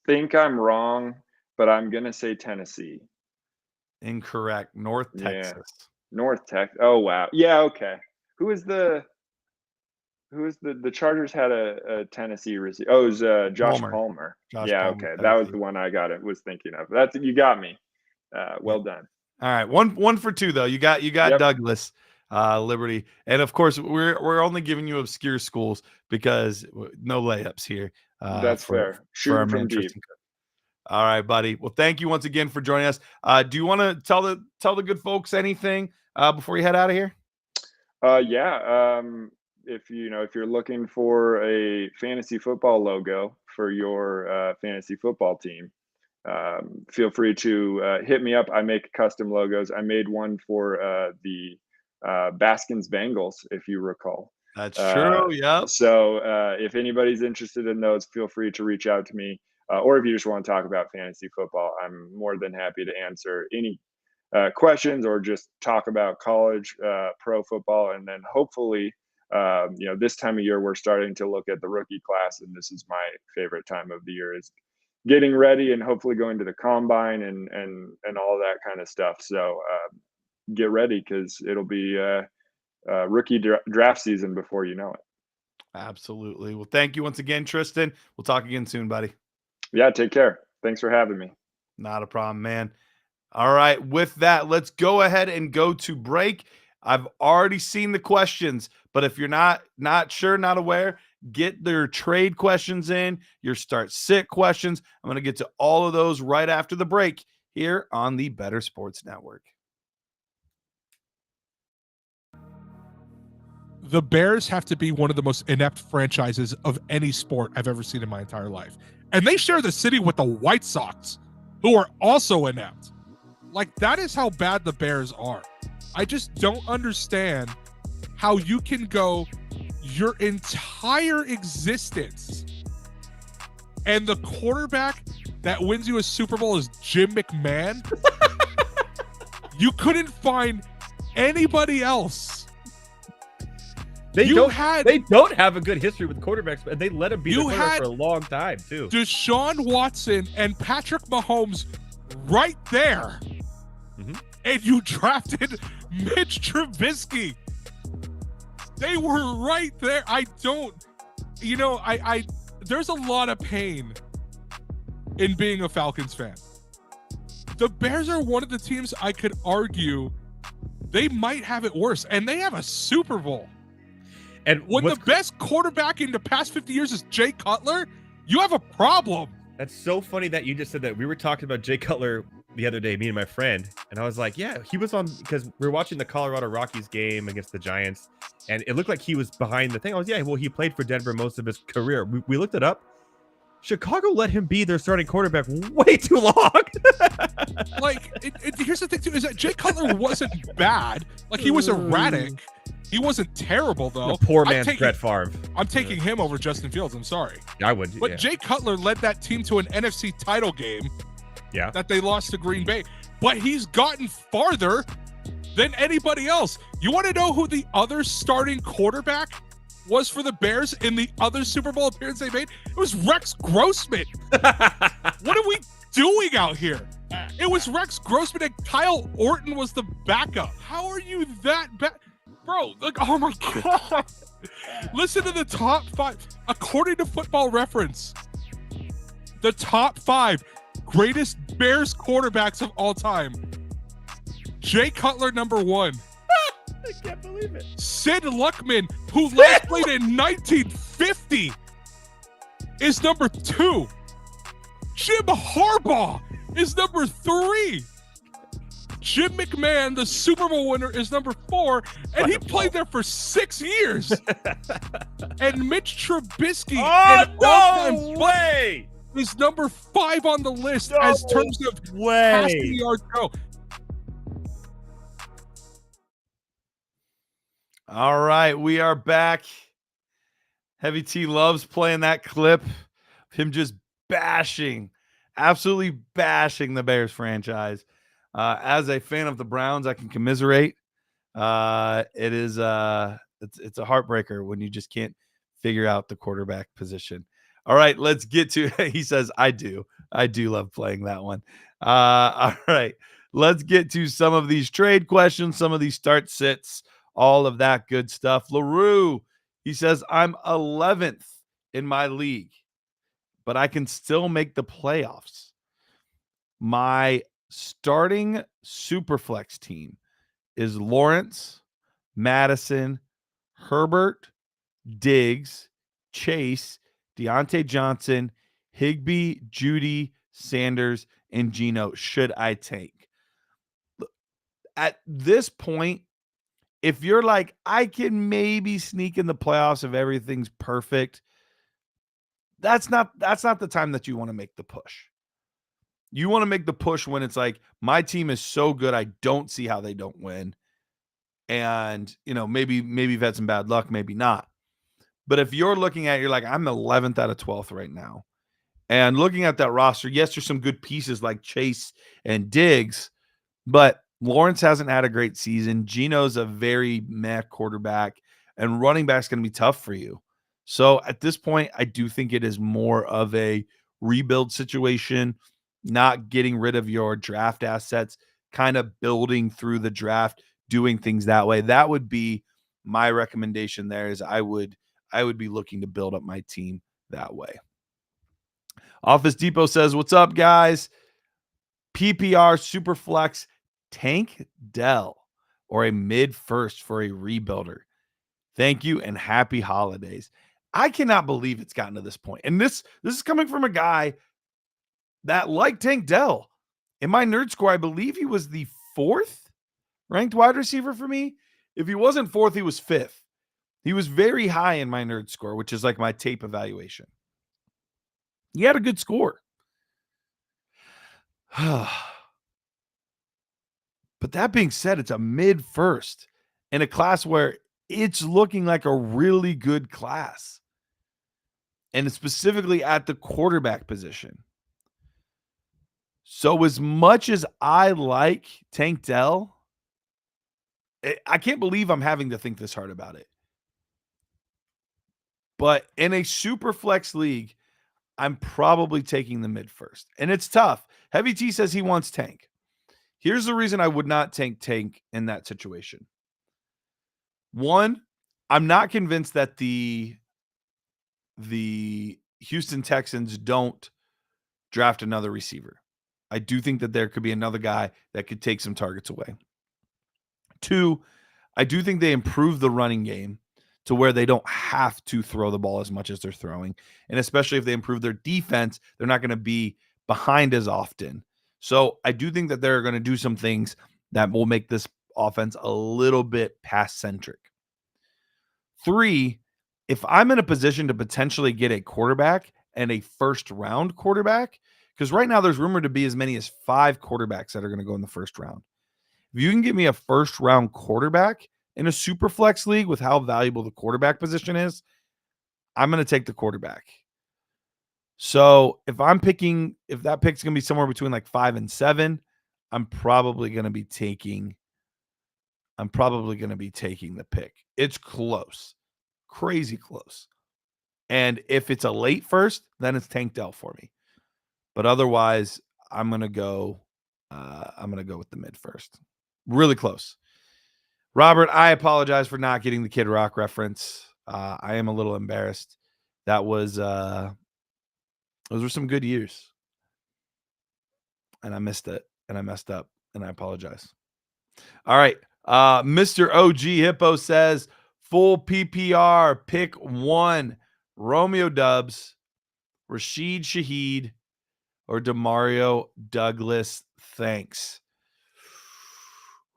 think I'm wrong, but I'm gonna say Tennessee. Incorrect. North Texas. North Texas. Oh wow. Yeah. Okay. Who is the Chargers had a Tennessee receiver? Oh, it was Josh Palmer. Yeah. Okay. That was the one I was thinking of. You got me. Well done. All right. One for two though. You got Douglas, Liberty, and of course we're only giving you obscure schools because no layups here. That's fair. Shooting from deep. All right, buddy. Well, thank you once again for joining us. Do you want to tell the good folks anything before you head out of here? Yeah. If you're looking for a fantasy football logo for your fantasy football team, feel free to hit me up. I make custom logos. I made one for the Baskins Bengals, if you recall. That's true. Yep. So if anybody's interested in those, feel free to reach out to me. Or if you just want to talk about fantasy football, I'm more than happy to answer any questions or just talk about college pro football. And then hopefully, this time of year, we're starting to look at the rookie class. And this is my favorite time of the year, is getting ready and hopefully going to the combine and all that kind of stuff. So get ready, because it'll be rookie draft season before you know it. Absolutely. Well, thank you once again, Tristan. We'll talk again soon, buddy. Yeah, take care. Thanks for having me. Not a problem, man. All right. With that, let's go ahead and go to break. I've already seen the questions, but if you're not sure, not aware, get their trade questions in, your start sit questions. I'm going to get to all of those right after the break here on the Better Sports Network. The Bears have to be one of the most inept franchises of any sport I've ever seen in my entire life. And they share the city with the White Sox, who are also inept. Like, that is how bad the Bears are. I just don't understand how you can go your entire existence and the quarterback that wins you a Super Bowl is Jim McMahon. You couldn't find anybody else. They don't have a good history with quarterbacks, and they let him be the quarterback for a long time too. Deshaun Watson and Patrick Mahomes right there. Mm-hmm. And you drafted Mitch Trubisky. They were right there. I there's a lot of pain in being a Falcons fan. The Bears are one of the teams I could argue they might have it worse, and they have a Super Bowl. And when the best quarterback in the past 50 years is Jay Cutler, you have a problem. That's so funny that you just said that. We were talking about Jay Cutler the other day, me and my friend, and I was like, yeah, he was on, because we were watching the Colorado Rockies game against the Giants, and it looked like he was behind the thing. I was, yeah, well, he played for Denver most of his career. We looked it up. Chicago let him be their starting quarterback way too long. Here's the thing, too, is that Jay Cutler wasn't bad. Like, he was erratic. He wasn't terrible, though. The poor man's Brett Favre. I'm taking him over Justin Fields. I'm sorry. Yeah, I would. But Jay Cutler led that team to an NFC title game. Yeah. That they lost to Green Bay. But he's gotten farther than anybody else. You want to know who the other starting quarterback was for the Bears in the other Super Bowl appearance they made? It was Rex Grossman. What are we doing out here? It was Rex Grossman and Kyle Orton was the backup. How are you that bad? Bro, like, oh my God. Listen to the top 5. According to Football Reference, the top 5 greatest Bears quarterbacks of all time. Jay Cutler, number 1. I can't believe it. Sid Luckman, who last played in 1950, is number 2. Jim Harbaugh is number 3. Jim McMahon, the Super Bowl winner, is number 4, and he played there for 6 years. And Mitch Trubisky, no way, is number 5 on the list as terms of passing yards go. All right, we are back. Heavy T loves playing that clip. Him just absolutely bashing the Bears franchise. As a fan of the Browns, I can commiserate. It is it's a heartbreaker when you just can't figure out the quarterback position. All right, let's get to he says I do love playing that one. All right, let's get to some of these trade questions, some of these start sits, all of that good stuff. LaRue, he says I'm 11th in my league, but I can still make the playoffs. My starting Superflex team is Lawrence, Madison, Herbert, Diggs, Chase, Deontay Johnson, Higbee, Judy, Sanders, and Geno. Should I tank? At this point, if you're like, I can maybe sneak in the playoffs if everything's perfect, that's not the time that you want to make the push. You want to make the push when it's like, my team is so good, I don't see how they don't win. And, maybe you've had some bad luck, maybe not. But if you're looking at, you're like, I'm 11th out of 12th right now. And looking at that roster, yes, there's some good pieces like Chase and Diggs, but Lawrence hasn't had a great season. Geno's a very meh quarterback, and running back's going to be tough for you. So at this point, I do think it is more of a rebuild situation, not getting rid of your draft assets, kind of building through the draft, doing things that way. That would be my recommendation there. Is I would be looking to build up my team that way. Office Depot says, what's up, guys? PPR Superflex, Tank Dell or a mid-first for a rebuilder. Thank you and happy holidays. I cannot believe it's gotten to this point. And this is coming from a guy that liked Tank Dell. In my nerd score, I believe he was the 4th ranked wide receiver for me. If he wasn't 4th, he was 5th. He was very high in my nerd score, which is like my tape evaluation. He had a good score. But that being said, it's a mid-first in a class where it's looking like a really good class. And it's specifically at the quarterback position. So as much as I like Tank Dell, I can't believe I'm having to think this hard about it. But in a super flex league, I'm probably taking the mid-first. And it's tough. Heavy T says he wants Tank. Here's the reason I would not tank in that situation. One, I'm not convinced that the Houston Texans don't draft another receiver. I do think that there could be another guy that could take some targets away. 2, I do think they improve the running game to where they don't have to throw the ball as much as they're throwing. And especially if they improve their defense, they're not going to be behind as often. So I do think that they're going to do some things that will make this offense a little bit pass-centric. 3, if I'm in a position to potentially get a quarterback and a first-round quarterback, because right now there's rumored to be as many as 5 quarterbacks that are going to go in the first round. If you can get me a first-round quarterback in a super flex league with how valuable the quarterback position is, I'm going to take the quarterback. So if that pick's going to be somewhere between like 5 and 7, I'm probably going to be taking I'm probably going to be taking the pick. It's close, crazy close. And if it's a late first, then it's Tank Dell for me. But otherwise, I'm going to go with the mid first. Really close. Robert, I apologize for not getting the Kid Rock reference. I am a little embarrassed. That was those were some good years. And I missed it. And I messed up. And I apologize. All right. Mr. OG Hippo says full PPR, pick 1. Romeo Dubs, Rashid Shaheed, or Demario Douglas. Thanks.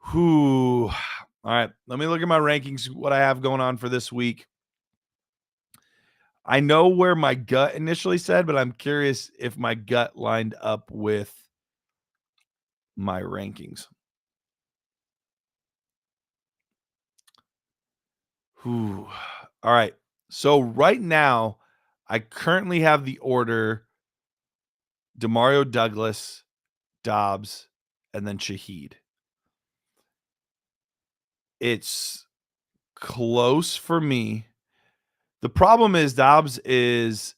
Whew. All right. Let me look at my rankings, what I have going on for this week. I know where my gut initially said, but I'm curious if my gut lined up with my rankings. Whew. All right. So right now, I currently have the order Demario Douglas, Dobbs, and then Shaheed. It's close for me. The problem is Dobbs is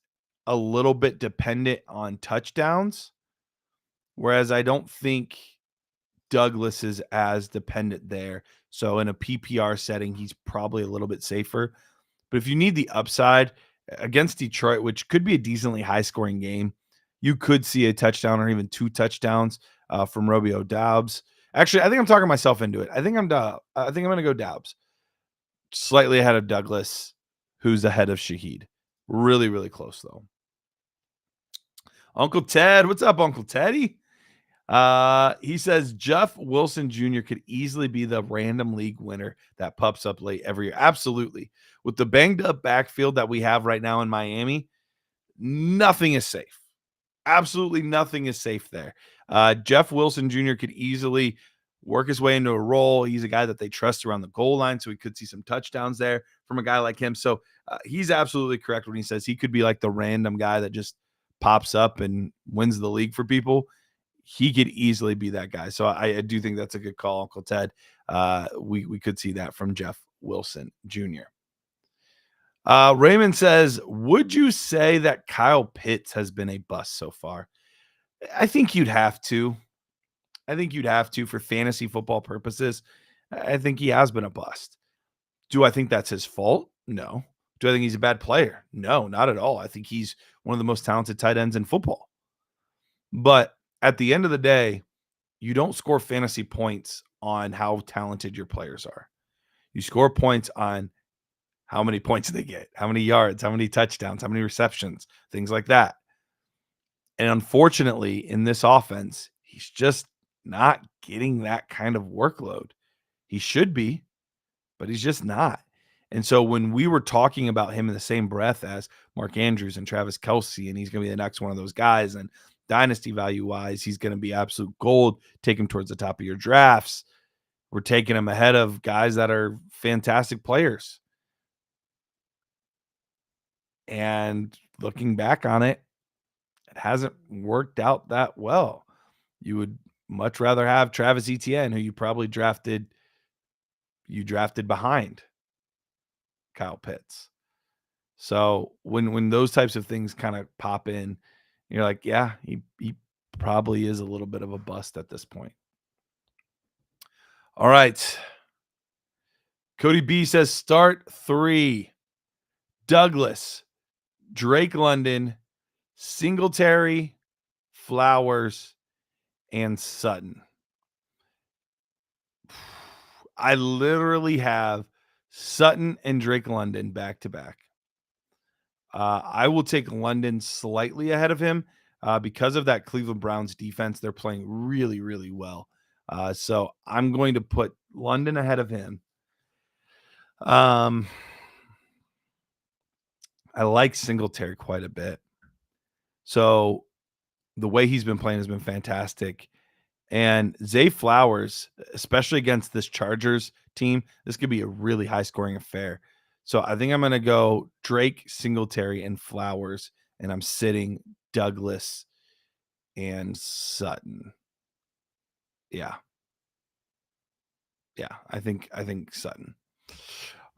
a little bit dependent on touchdowns, whereas I don't think Douglas is as dependent there. So in a PPR setting, he's probably a little bit safer. But if you need the upside against Detroit, which could be a decently high-scoring game, you could see a touchdown or even 2 touchdowns from Romeo Doubs. Actually, I think I'm talking myself into it. I think I'm going to go Doubs, slightly ahead of Douglas, who's ahead of Shaheed. Really, really close though. Uncle Ted, what's up, Uncle Teddy? He says Jeff Wilson Jr. could easily be the random league winner that pops up late every year. Absolutely. With the banged up backfield that we have right now in Miami, nothing is safe. Absolutely nothing is safe there. Jeff Wilson Jr. could easily work his way into a role. He's a guy that they trust around the goal line, so we could see some touchdowns there from a guy like him. So he's absolutely correct when he says he could be like the random guy that just pops up and wins the league for people. He could easily be that guy. So I do think that's a good call, Uncle Ted. We could see that from Jeff Wilson Jr. Raymond says, would you say that Kyle Pitts has been a bust so far? I think you'd have to. I think you'd have to for fantasy football purposes. I think he has been a bust. Do I think that's his fault? No. Do I think he's a bad player? No, not at all. I think he's one of the most talented tight ends in football. But at the end of the day, you don't score fantasy points on how talented your players are. You score points on how many points they get, how many yards, how many touchdowns, how many receptions, things like that. And unfortunately, in this offense, he's just not getting that kind of workload. He should be, but he's just not. And so when we were talking about him in the same breath as Mark Andrews and Travis Kelce, and he's going to be the next one of those guys, and dynasty value-wise, he's going to be absolute gold, take him towards the top of your drafts. We're taking him ahead of guys that are fantastic players. And looking back on it, it hasn't worked out that well. You would much rather have Travis Etienne, who you probably drafted behind Kyle Pitts. So when those types of things kind of pop in, you're like, yeah, he probably is a little bit of a bust at this point. All right. Cody B says start 3. Douglas, Drake London, Singletary, Flowers, and Sutton. I literally have Sutton and Drake London back to back. I will take London slightly ahead of him because of that Cleveland Browns defense. They're playing really, really well. So I'm going to put London ahead of him. I like Singletary quite a bit. So the way he's been playing has been fantastic. And Zay Flowers, especially against this Chargers team, this could be a really high-scoring affair. So I think I'm going to go Drake, Singletary, and Flowers, and I'm sitting Douglas and Sutton. Yeah. Yeah, I think Sutton.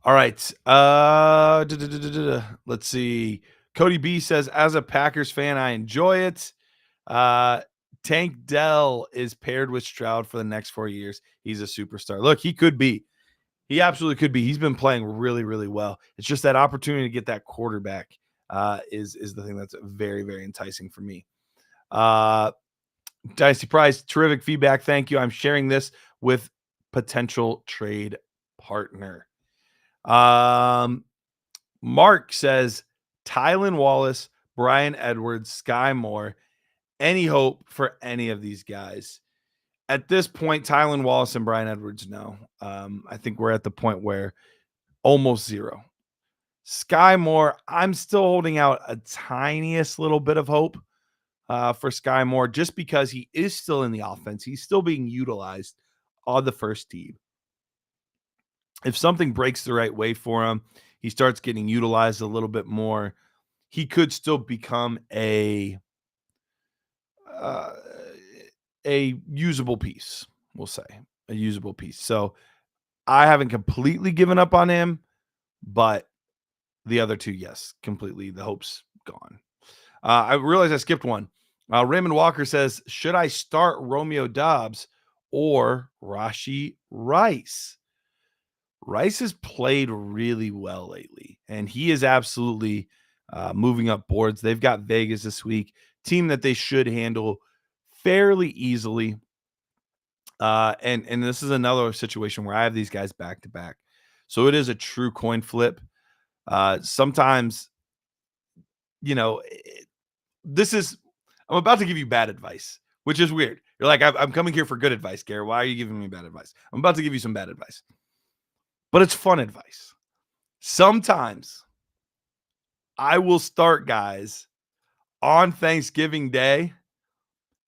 All right. Let's see. Cody B says, as a Packers fan, I enjoy it. Tank Dell is paired with Stroud for the next 4 years. He's a superstar. Look, he could be. He absolutely could be. He's been playing really, really well. It's just that opportunity to get that quarterback is the thing that's very, very enticing for me. Dynasty Price, terrific feedback. Thank you. I'm sharing this with potential trade partner. Mark says Tylan Wallace, Brian Edwards, Sky Moore. Any hope for any of these guys? At this point, Tylan Wallace and Brian Edwards, no. I think we're at the point where almost zero. Sky Moore, I'm still holding out a tiniest little bit of hope for Sky Moore just because he is still in the offense. He's still being utilized on the first team. If something breaks the right way for him, he starts getting utilized a little bit more, he could still become a usable piece, we'll say. A usable piece. So I haven't completely given up on him, but the other two, yes, completely. The hope's gone. I realized I skipped one. Raymond Walker says, should I start Romeo Doubs or Rashee Rice? Rice has played really well lately, and he is absolutely moving up boards. They've got Vegas this week, team that they should handle fairly easily. And this is another situation where I have these guys back to back. So it is a true coin flip. Sometimes, I'm about to give you bad advice, which is weird. You're like, I'm coming here for good advice, Garret. Why are you giving me bad advice? I'm about to give you some bad advice, but it's fun advice. Sometimes I will start guys on Thanksgiving Day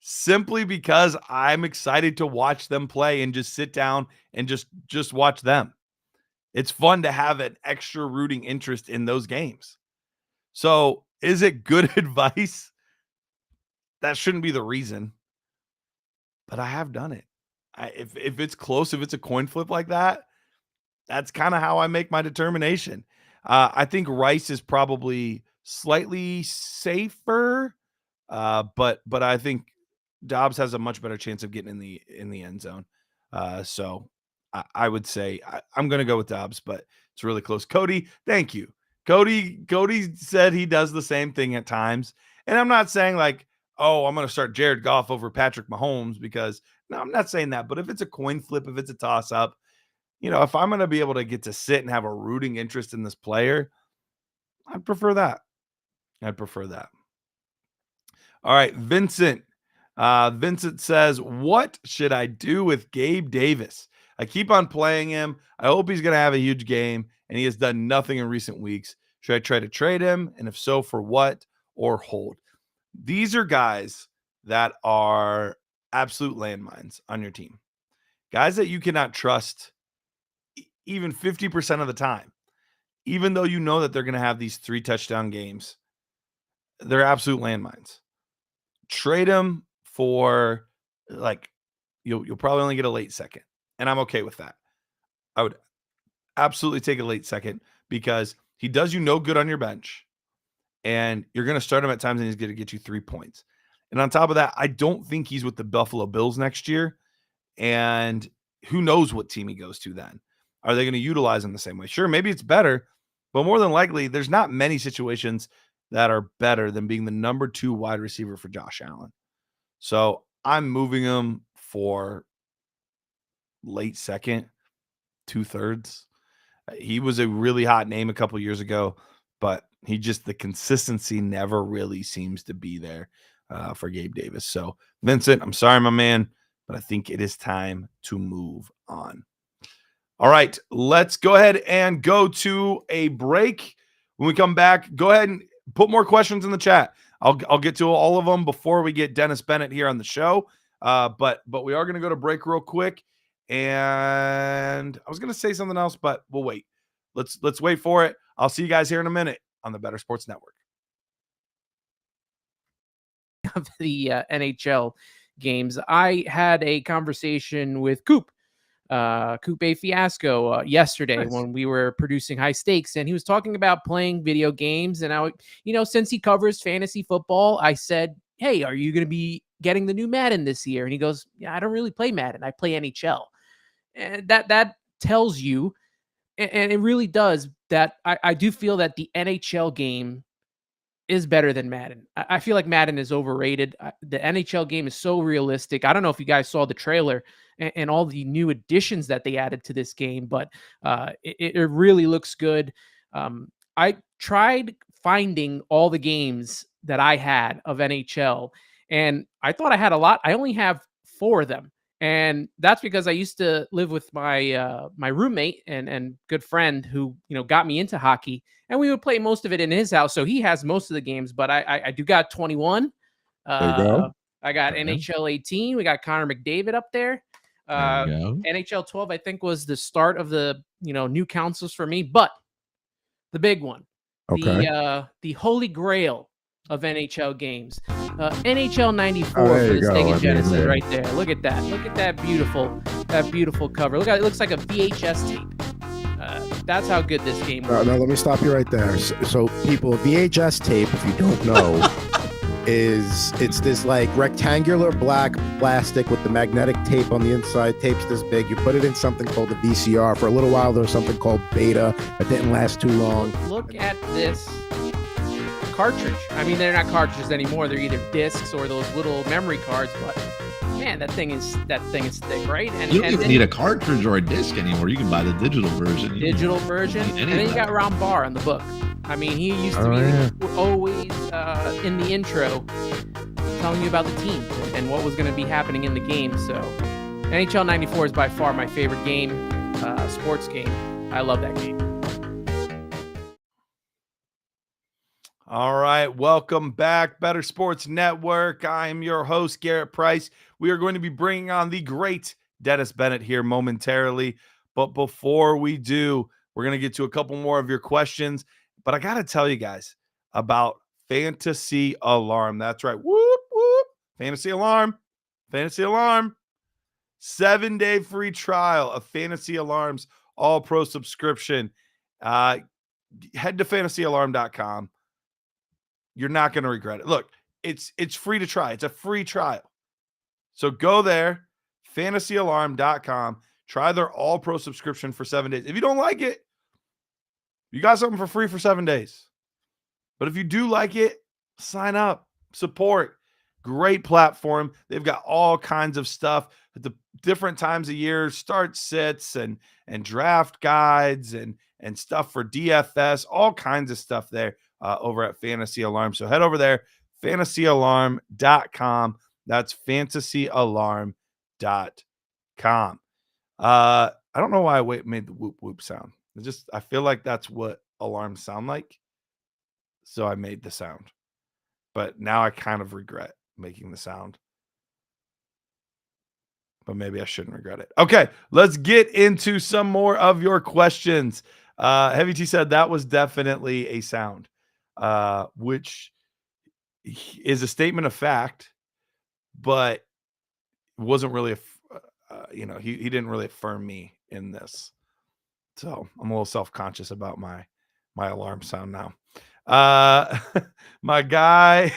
simply because I'm excited to watch them play and just sit down and just watch them. It's fun to have an extra rooting interest in those games. So is it good advice? That shouldn't be the reason, but I have done it. If it's close, if it's a coin flip like that, that's kind of how I make my determination. I think Rice is probably slightly safer, but I think Doubs has a much better chance of getting in the end zone. So I would say I'm going to go with Doubs, but it's really close. Cody, thank you. Cody said he does the same thing at times, and I'm not saying like, oh, I'm going to start Jared Goff over Patrick Mahomes because no, I'm not saying that. But if it's a coin flip, if it's a toss up, if I'm going to be able to get to sit and have a rooting interest in this player, I'd prefer that. All right, Vincent. Vincent says, what should I do with Gabe Davis? I keep on playing him. I hope he's going to have a huge game, and he has done nothing in recent weeks. Should I try to trade him? And if so, for what? Or hold? These are guys that are absolute landmines on your team. Guys that you cannot trust even 50% of the time. Even though you know that they're going to have these 3 touchdown games, they're absolute landmines. Trade them for you'll probably only get a late second, and I'm okay with that. I would absolutely take a late second because he does you no good on your bench, and you're going to start him at times and he's going to get you 3 points. And on top of that, I don't think he's with the Buffalo Bills next year, and who knows what team he goes to then. Are they going to utilize him the same way? Sure, maybe it's better, but more than likely, there's not many situations that are better than being the number 2 wide receiver for Josh Allen. So I'm moving him for late second, 2/3. He was a really hot name a couple years ago, but the consistency never really seems to be there for Gabe Davis. So Vincent, I'm sorry, my man, but I think it is time to move on. All right, let's go ahead and go to a break. When we come back, go ahead and put more questions in the chat. I'll get to all of them before we get Dennis Bennett here on the show. But we are going to go to break real quick. And I was going to say something else, but we'll wait. Let's wait for it. I'll see you guys here in a minute on the Better Sports Network. Of the NHL games, I had a conversation with Coop Coupe Fiasco yesterday Nice. when we were producing High Stakes, and he was talking about playing video games. And since he covers fantasy football, I said, "Hey, are you going to be getting the new Madden this year?" And he goes, "Yeah, I don't really play Madden. I play NHL." And that tells you, and it really does, that I do feel that the NHL game is better than Madden. I feel like Madden is overrated. The NHL game is so realistic. I don't know if you guys saw the trailer and all the new additions that they added to this game, but it really looks good. I tried finding all the games that I had of NHL, and I thought I had a lot. I only have 4 of them. And that's because I used to live with my roommate and good friend who got me into hockey, and we would play most of it in his house. So he has most of the games, but I do got 21. There you go. I got Okay. NHL 18. We got Connor McDavid up there. There you go. NHL 12, I think, was the start of the new consoles for me. But the big one, Okay. the holy grail of NHL games, NHL 94 Oh, for there the you go. Sega I mean, Genesis, there. right there. Look at that. Look at that beautiful cover. Look at it. Looks like a VHS tape. That's how good this game was. No, let me stop you right there. So people, VHS tape, if you don't know, it's this like rectangular black plastic with the magnetic tape on the inside. Tape's this big. You put it in something called a VCR. For a little while, there was something called Beta that didn't last too long. Look at this cartridge. I mean, they're not cartridges anymore. They're either discs or those little memory cards. But man, that thing is thick, right? And You don't and even then need a cartridge or a disc anymore. You can buy the digital version. You digital don't version. need any And then of you that. got Ron Barr on the book. I mean, he used to Oh, be yeah. always in the intro telling you about the team and what was going to be happening in the game. So NHL 94 is by far my favorite game, sports game. I love that game. All right, welcome back, Better Sports Network. I am your host, Garret Price. We are going to be bringing on the great Dennis Bennett here momentarily. But before we do, we're going to get to a couple more of your questions. But I got to tell you guys about Fantasy Alarm. That's right. Whoop, whoop. Fantasy Alarm. Fantasy Alarm. 7-day free trial of Fantasy Alarm's all-pro subscription. Head to fantasyalarm.com. You're not going to regret it. Look, it's free to try. It's a free trial. So go there, fantasyalarm.com. Try their all-pro subscription for 7 days. If you don't like it, you got something for free for 7 days. But if you do like it, sign up, support. Great platform. They've got all kinds of stuff at the different times of year, start sits and draft guides and stuff for DFS, all kinds of stuff there over at Fantasy Alarm. So head over there, fantasyalarm.com. That's fantasyalarm.com. I don't know why I made the whoop whoop sound. I feel like that's what alarms sound like. So I made the sound. But now I kind of regret making the sound. But maybe I shouldn't regret it. Okay, let's get into some more of your questions. Heavy T said that was definitely a sound, which is a statement of fact, but wasn't really he didn't really affirm me in this. So I'm a little self-conscious about my alarm sound now. My guy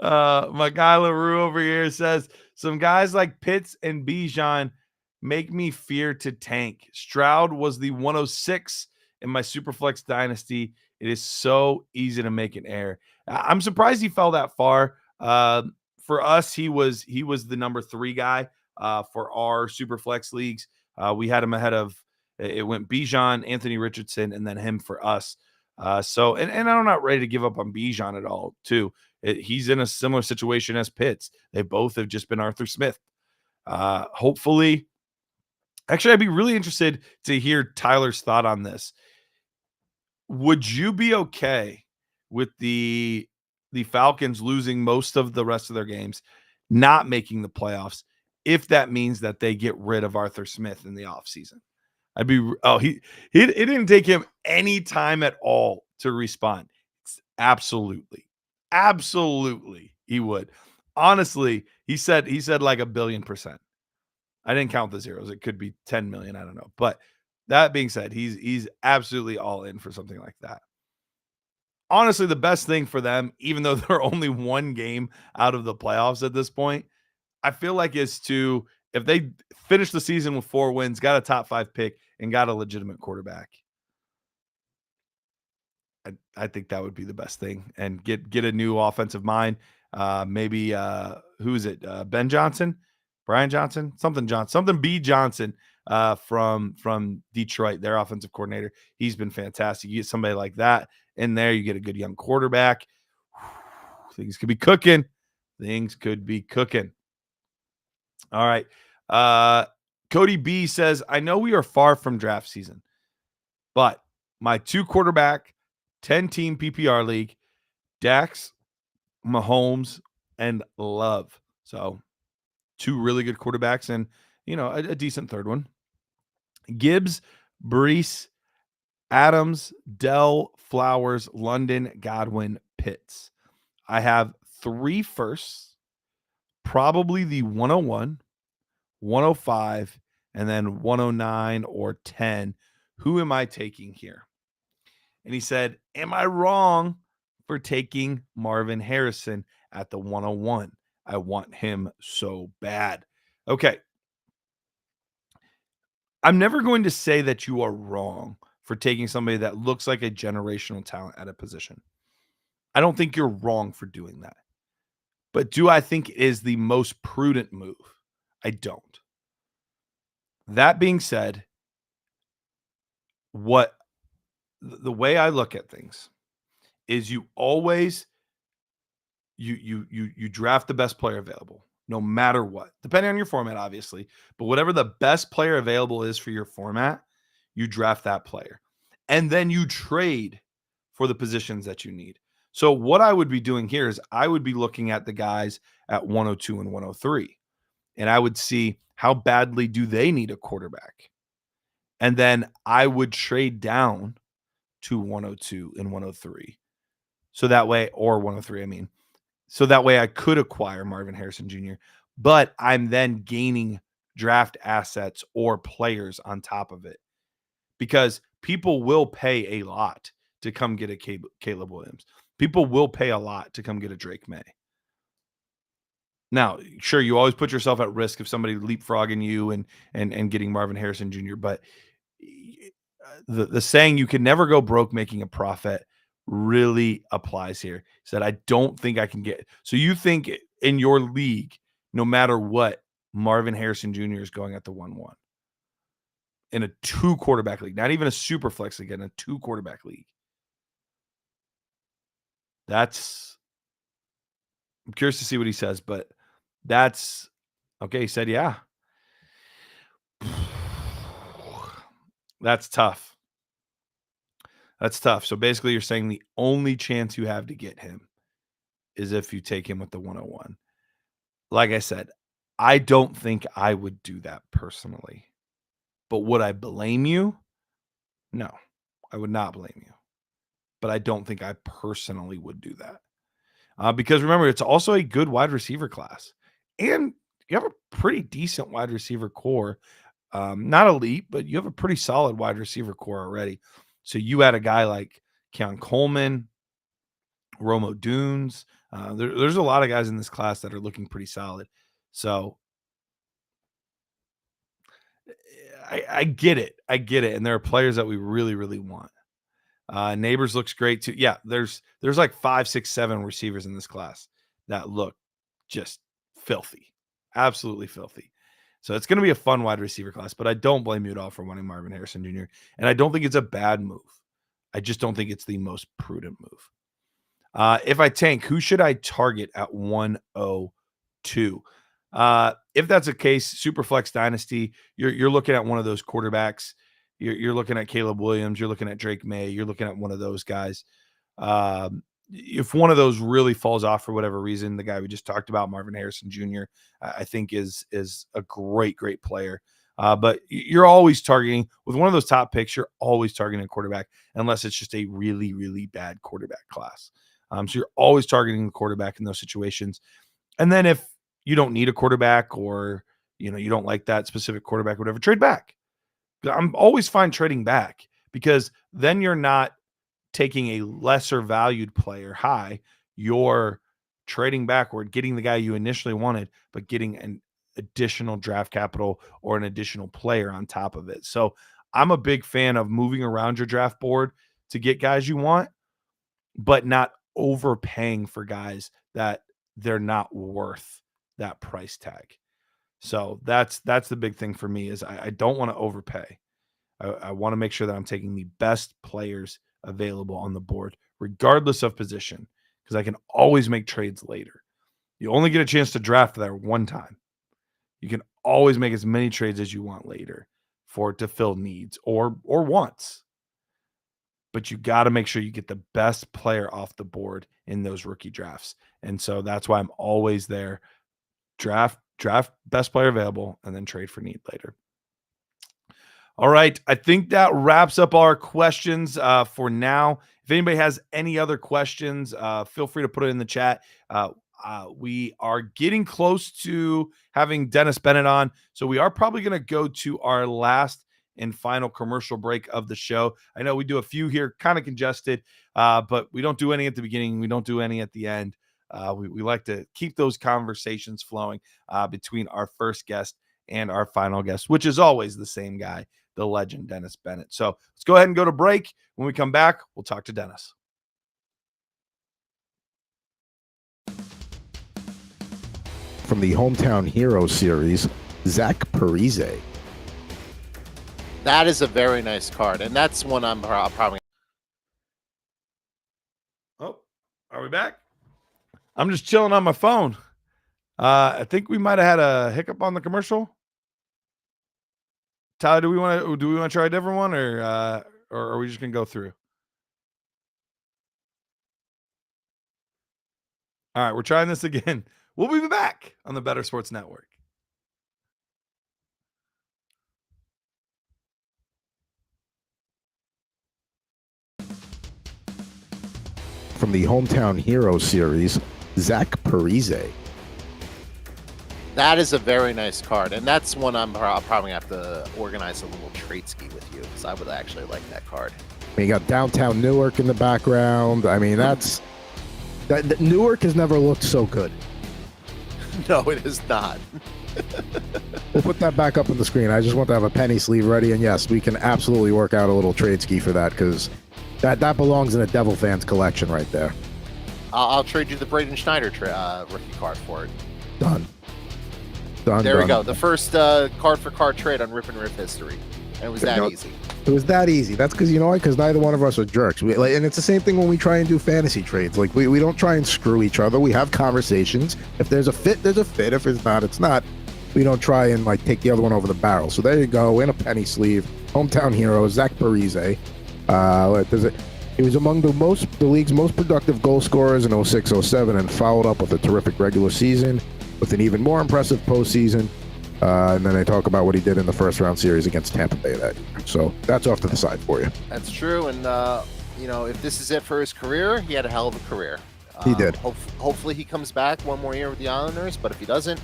LaRue over here says some guys like Pitts and Bijan make me fear to tank. Stroud was the 106 in my Superflex dynasty. It is so easy to make an error. I'm surprised he fell that far. For us, he was the number 3 guy for our Superflex leagues. We had him ahead of it went Bijan, Anthony Richardson, and then him for us. So I'm not ready to give up on Bijan at all, too. He's in a similar situation as Pitts. They both have just been Arthur Smith. Hopefully, actually, I'd be really interested to hear Tyler's thought on this. Would you be okay with the Falcons losing most of the rest of their games, not making the playoffs, if that means that they get rid of Arthur Smith in the offseason? It didn't take him any time at all to respond. Absolutely he would. Honestly, he said like 1,000,000,000%. I didn't count the zeros. It could be 10 million. I don't know. But that being said, he's absolutely all in for something like that. Honestly, the best thing for them, even though they're only one game out of the playoffs at this point, I feel like is to, if they finish the season with 4 wins, got a top 5 pick, and got a legitimate quarterback. I think that would be the best thing, and get a new offensive mind. Maybe who is it? Ben Johnson, Brian Johnson, something B Johnson from Detroit, their offensive coordinator. He's been fantastic. You get somebody like that in there, you get a good young quarterback. Things could be cooking. All right. Cody B says, I know we are far from draft season, but my 2 quarterback, 10-team PPR league, Dax, Mahomes, and Love. So 2 really good quarterbacks and, a decent third one. Gibbs, Brees, Adams, Dell, Flowers, London, Godwin, Pitts. I have 3 firsts, probably the 101, 105, and then 109 or 10. Who am I taking here? And he said, am I wrong for taking Marvin Harrison at the 101? I want him so bad. Okay. I'm never going to say that you are wrong for taking somebody that looks like a generational talent at a position. I don't think you're wrong for doing that. But do I think it is the most prudent move? I don't. That being said, the way I look at things is you always you draft the best player available, no matter what, depending on your format, obviously. But whatever the best player available is for your format, you draft that player. And then you trade for the positions that you need. So what I would be doing here is I would be looking at the guys at 102 and 103. And I would see how badly do they need a quarterback. And then I would trade down to 102 and 103. So that way, or 103, I mean. So that way I could acquire Marvin Harrison Jr., but I'm then gaining draft assets or players on top of it because people will pay a lot to come get a Caleb Williams. People will pay a lot to come get a Drake May. Now, sure, you always put yourself at risk of somebody leapfrogging you and getting Marvin Harrison Jr., but the saying you can never go broke making a profit really applies here. He said, I don't think I can get. So you think in your league, no matter what, Marvin Harrison Jr. is going at the 1-1 in a 2 quarterback league, not even a super flex league, in a 2 quarterback league. I'm curious to see what he says, but that's okay. He said, yeah, that's tough. That's tough. So basically you're saying the only chance you have to get him is if you take him with the 101. Like I said, I don't think I would do that personally. But would I blame you? No, I would not blame you. But I don't think I personally would do that. Because remember, it's also a good wide receiver class. And you have a pretty decent wide receiver core. Not elite, but you have a pretty solid wide receiver core already. So you had a guy like Keon Coleman, Romo Dunes. There's a lot of guys in this class that are looking pretty solid. So I get it. And there are players that we really, really want. Neighbors looks great too. Yeah, there's like 5, 6, 7 receivers in this class that look just filthy. Absolutely filthy. So it's going to be a fun wide receiver class, but I don't blame you at all for wanting Marvin Harrison Jr. And I don't think it's a bad move. I just don't think it's the most prudent move. If I tank, who should I target at 102? If that's the case, Superflex Dynasty, you're looking at one of those quarterbacks. You're looking at Caleb Williams. You're looking at Drake May. You're looking at one of those guys. If one of those really falls off for whatever reason, the guy we just talked about, Marvin Harrison Jr., I think is a great player. But you're always targeting with one of those top picks. You're always targeting a quarterback unless it's just a really, really bad quarterback class. So you're always targeting the quarterback in those situations. And then if you don't need a quarterback or you don't like that specific quarterback, whatever, trade back. I'm always fine trading back because then you're not taking a lesser valued player high. You're trading backward, getting the guy you initially wanted, but getting an additional draft capital or an additional player on top of it. So I'm a big fan of moving around your draft board to get guys you want, but not overpaying for guys that they're not worth that price tag. So that's the big thing for me is I don't want to overpay. I want to make sure that I'm taking the best players available on the board, regardless of position, because I can always make trades later. You only get a chance to draft there one time. You can always make as many trades as you want later to fill needs or wants. But you got to make sure you get the best player off the board in those rookie drafts. And so that's why I'm always there. Draft best player available and then trade for need later. All right. I think that wraps up our questions for now. If anybody has any other questions, feel free to put it in the chat. We are getting close to having Dennis Bennett on. So we are probably going to go to our last and final commercial break of the show. I know we do a few here, kind of congested, but we don't do any at the beginning. We don't do any at the end. We like to keep those conversations flowing between our first guest and our final guest, which is always the same guy, the legend, Dennis Bennett. So let's go ahead and go to break. When we come back, we'll talk to Dennis. From the Hometown Hero series, Zach Parise. That is a very nice card, and that's one I'm probably. Oh, are we back? I'm just chilling on my phone. I think we might have had a hiccup on the commercial. Tyler, do we want to try a different one, or are we just gonna go through? All right, we're trying this again. We'll be back on the Better Sports Network. From the Hometown Hero series, Zach Parise. That is a very nice card, and that's one I'm probably have to organize a little trade ski with you because I would actually like that card. I mean, you got downtown Newark in the background. I mean, that Newark has never looked so good. No, it is not. We'll put that back up on the screen. I just want to have a penny sleeve ready, and yes, we can absolutely work out a little trade ski for that because that belongs in a Devil fans collection right there. I'll trade you the Braden Schneider rookie card for it. Done. There we go. The first card for card trade on Rip and Riff history. And it was that easy. It was that easy. That's because, because neither one of us are jerks. And it's the same thing when we try and do fantasy trades. Like, we don't try and screw each other. We have conversations. If there's a fit, there's a fit. If it's not, it's not. We don't try and, take the other one over the barrel. So there you go. In a penny sleeve. Hometown hero, Zach Parise. He was among the league's most productive goal scorers in 06-07 and followed up with a terrific regular season with an even more impressive postseason. And then they talk about what he did in the first round series against Tampa Bay that year. So that's off to the side for you. That's true. And, if this is it for his career, he had a hell of a career. He did. Hopefully he comes back one more year with the Islanders, but if he doesn't,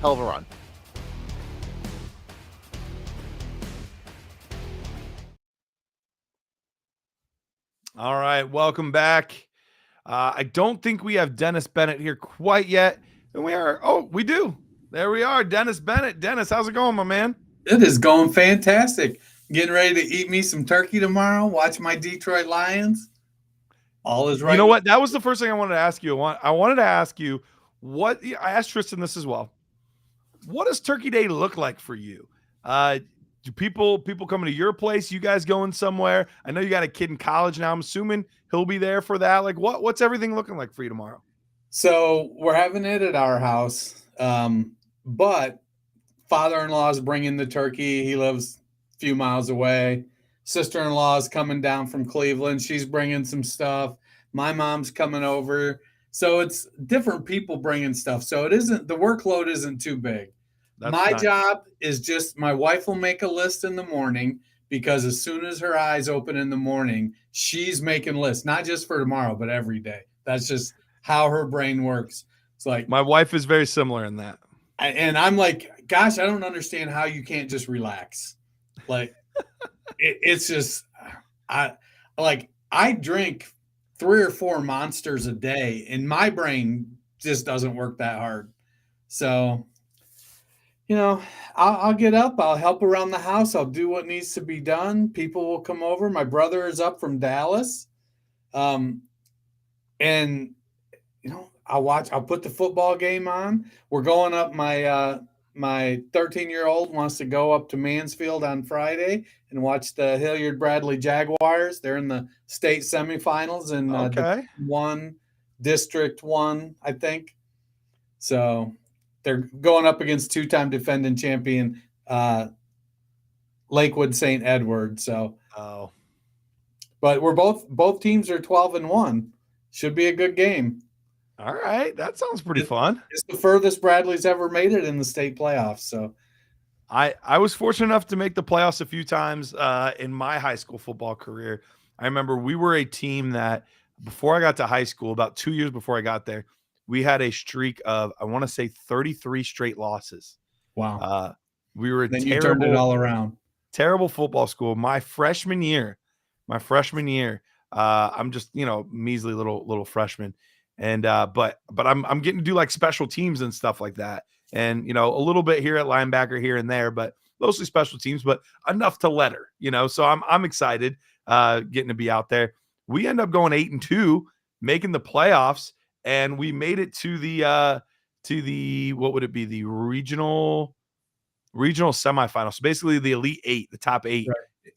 hell of a run. All right, welcome back. I don't think we have Dennis Bennett here quite yet. And we are. Oh, we do. There we are. Dennis Bennett. Dennis, how's it going, my man? It is going fantastic. Getting ready to eat me some turkey tomorrow, watch my Detroit Lions. All is right. You know what? That was the first thing I wanted to ask you. I wanted to ask you I asked Tristan this as well. What does Turkey Day look like for you? Do people coming to your place? You guys going somewhere? I know you got a kid in college now. I'm assuming he'll be there for that. Like, what's everything looking like for you tomorrow? So we're having it at our house, but father-in-law is bringing the turkey. He lives a few miles away. Sister-in-law is coming down from Cleveland. She's bringing some stuff. My mom's coming over. So it's different people bringing stuff. So the workload isn't too big. My job is just my wife will make a list in the morning because as soon as her eyes open in the morning, she's making lists, not just for tomorrow, but every day. That's just how her brain works. It's like my wife is very similar in that. And I'm like, gosh, I don't understand how you can't just relax. Like, it's just, I drink 3 or 4 monsters a day, and my brain just doesn't work that hard. So, I'll get up, I'll help around the house, I'll do what needs to be done. People will come over. My brother is up from Dallas. And I'll put the football game on. We're going up. My 13-year-old wants to go up to Mansfield on Friday and watch the Hilliard Bradley Jaguars. They're in the state semifinals in District 1, I think. So they're going up against 2-time defending champion Lakewood St. Edward. So, but we're both teams are 12-1. Should be a good game. All right, that sounds pretty fun. It's the furthest Bradley's ever made it in the state playoffs. So, I was fortunate enough to make the playoffs a few times in my high school football career. I remember we were a team that before I got to high school, about 2 years before I got there, we had a streak of, I want to say, 33 straight losses. Wow. We were then you turned it all around. Terrible football school. My freshman year, I'm just, measly little freshman. And but I'm getting to do like special teams and stuff like that. And a little bit here at linebacker here and there, but mostly special teams, but enough to letter, So I'm excited getting to be out there. We end up going 8-2, making the playoffs, and we made it to the what would it be? The regional semifinal. So basically the Elite 8, the top 8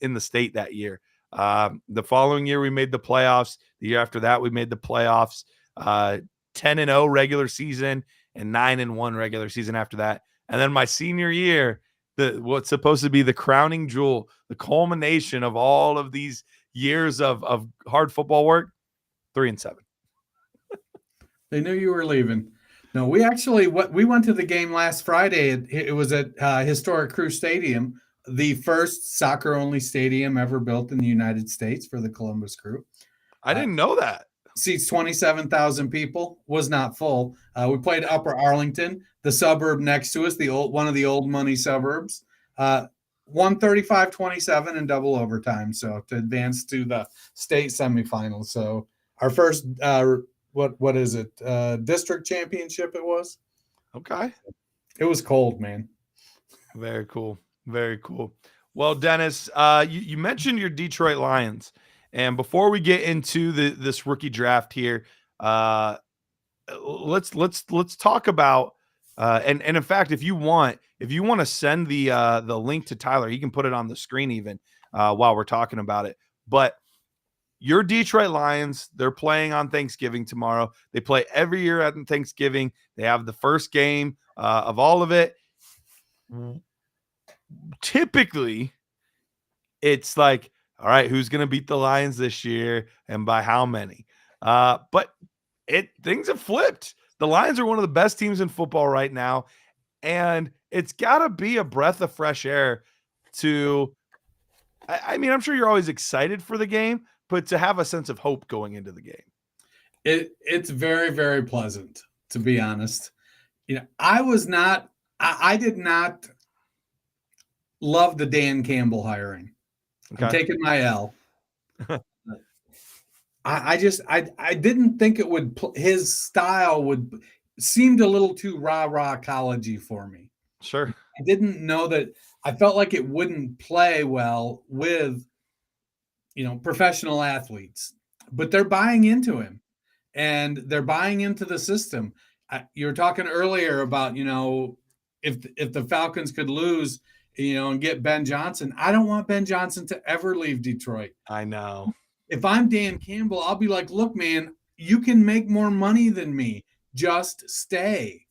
in the state that year. The following year we made the playoffs. The year after that we made the playoffs. 10-0 regular season and 9-1 regular season after that. And then my senior year, what's supposed to be the crowning jewel, the culmination of all of these years of hard football work, 3-7. They knew you were leaving. No, we went to the game last Friday. It was at Historic Crew Stadium, the first soccer-only stadium ever built in the United States for the Columbus Crew. I didn't know that. Seats 27,000 people, was not full. We played Upper Arlington, the suburb next to us, one of the old money suburbs. 135-27 in double overtime, so to advance to the state semifinals. So our first what is it? District championship it was. Okay. It was cold, man. Very cool. Very cool. Well, Dennis, you mentioned your Detroit Lions. And before we get into this rookie draft here, let's talk about and in fact, if you want to send the link to Tyler, he can put it on the screen even while we're talking about it. But your Detroit Lions, they're playing on Thanksgiving tomorrow. They play every year at Thanksgiving. They have the first game of all of it. Typically, it's like, all right, who's going to beat the Lions this year and by how many? But things have flipped. The Lions are one of the best teams in football right now, and it's got to be a breath of fresh air to I mean, I'm sure you're always excited for the game, but to have a sense of hope going into the game. It's very, very pleasant, to be honest. I did not love the Dan Campbell hiring. Okay. I'm taking my L. I didn't think it would. His style seemed a little too rah-rah college-y for me. Sure. I didn't know that. I felt like it wouldn't play well with, professional athletes. But they're buying into him, and they're buying into the system. You were talking earlier about, if the Falcons could lose, and get Ben Johnson. I don't want Ben Johnson to ever leave Detroit. I know. If I'm Dan Campbell, I'll be like, look, man, you can make more money than me. Just stay.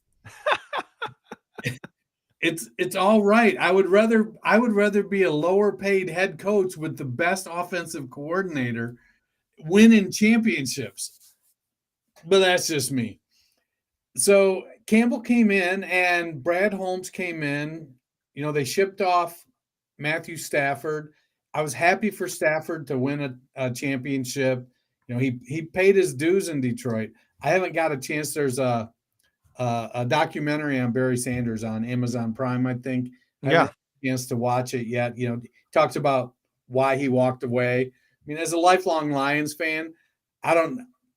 It's all right. I would rather be a lower paid head coach with the best offensive coordinator winning championships. But that's just me. So Campbell came in and Brad Holmes came in. They shipped off Matthew Stafford. I was happy for Stafford to win a championship. He paid his dues in Detroit. I haven't got a chance. There's a a documentary on Barry Sanders on Amazon Prime, I think. I haven't Yeah. had a chance to watch it yet. You know, he talks about why he walked away. I mean, as a lifelong Lions fan,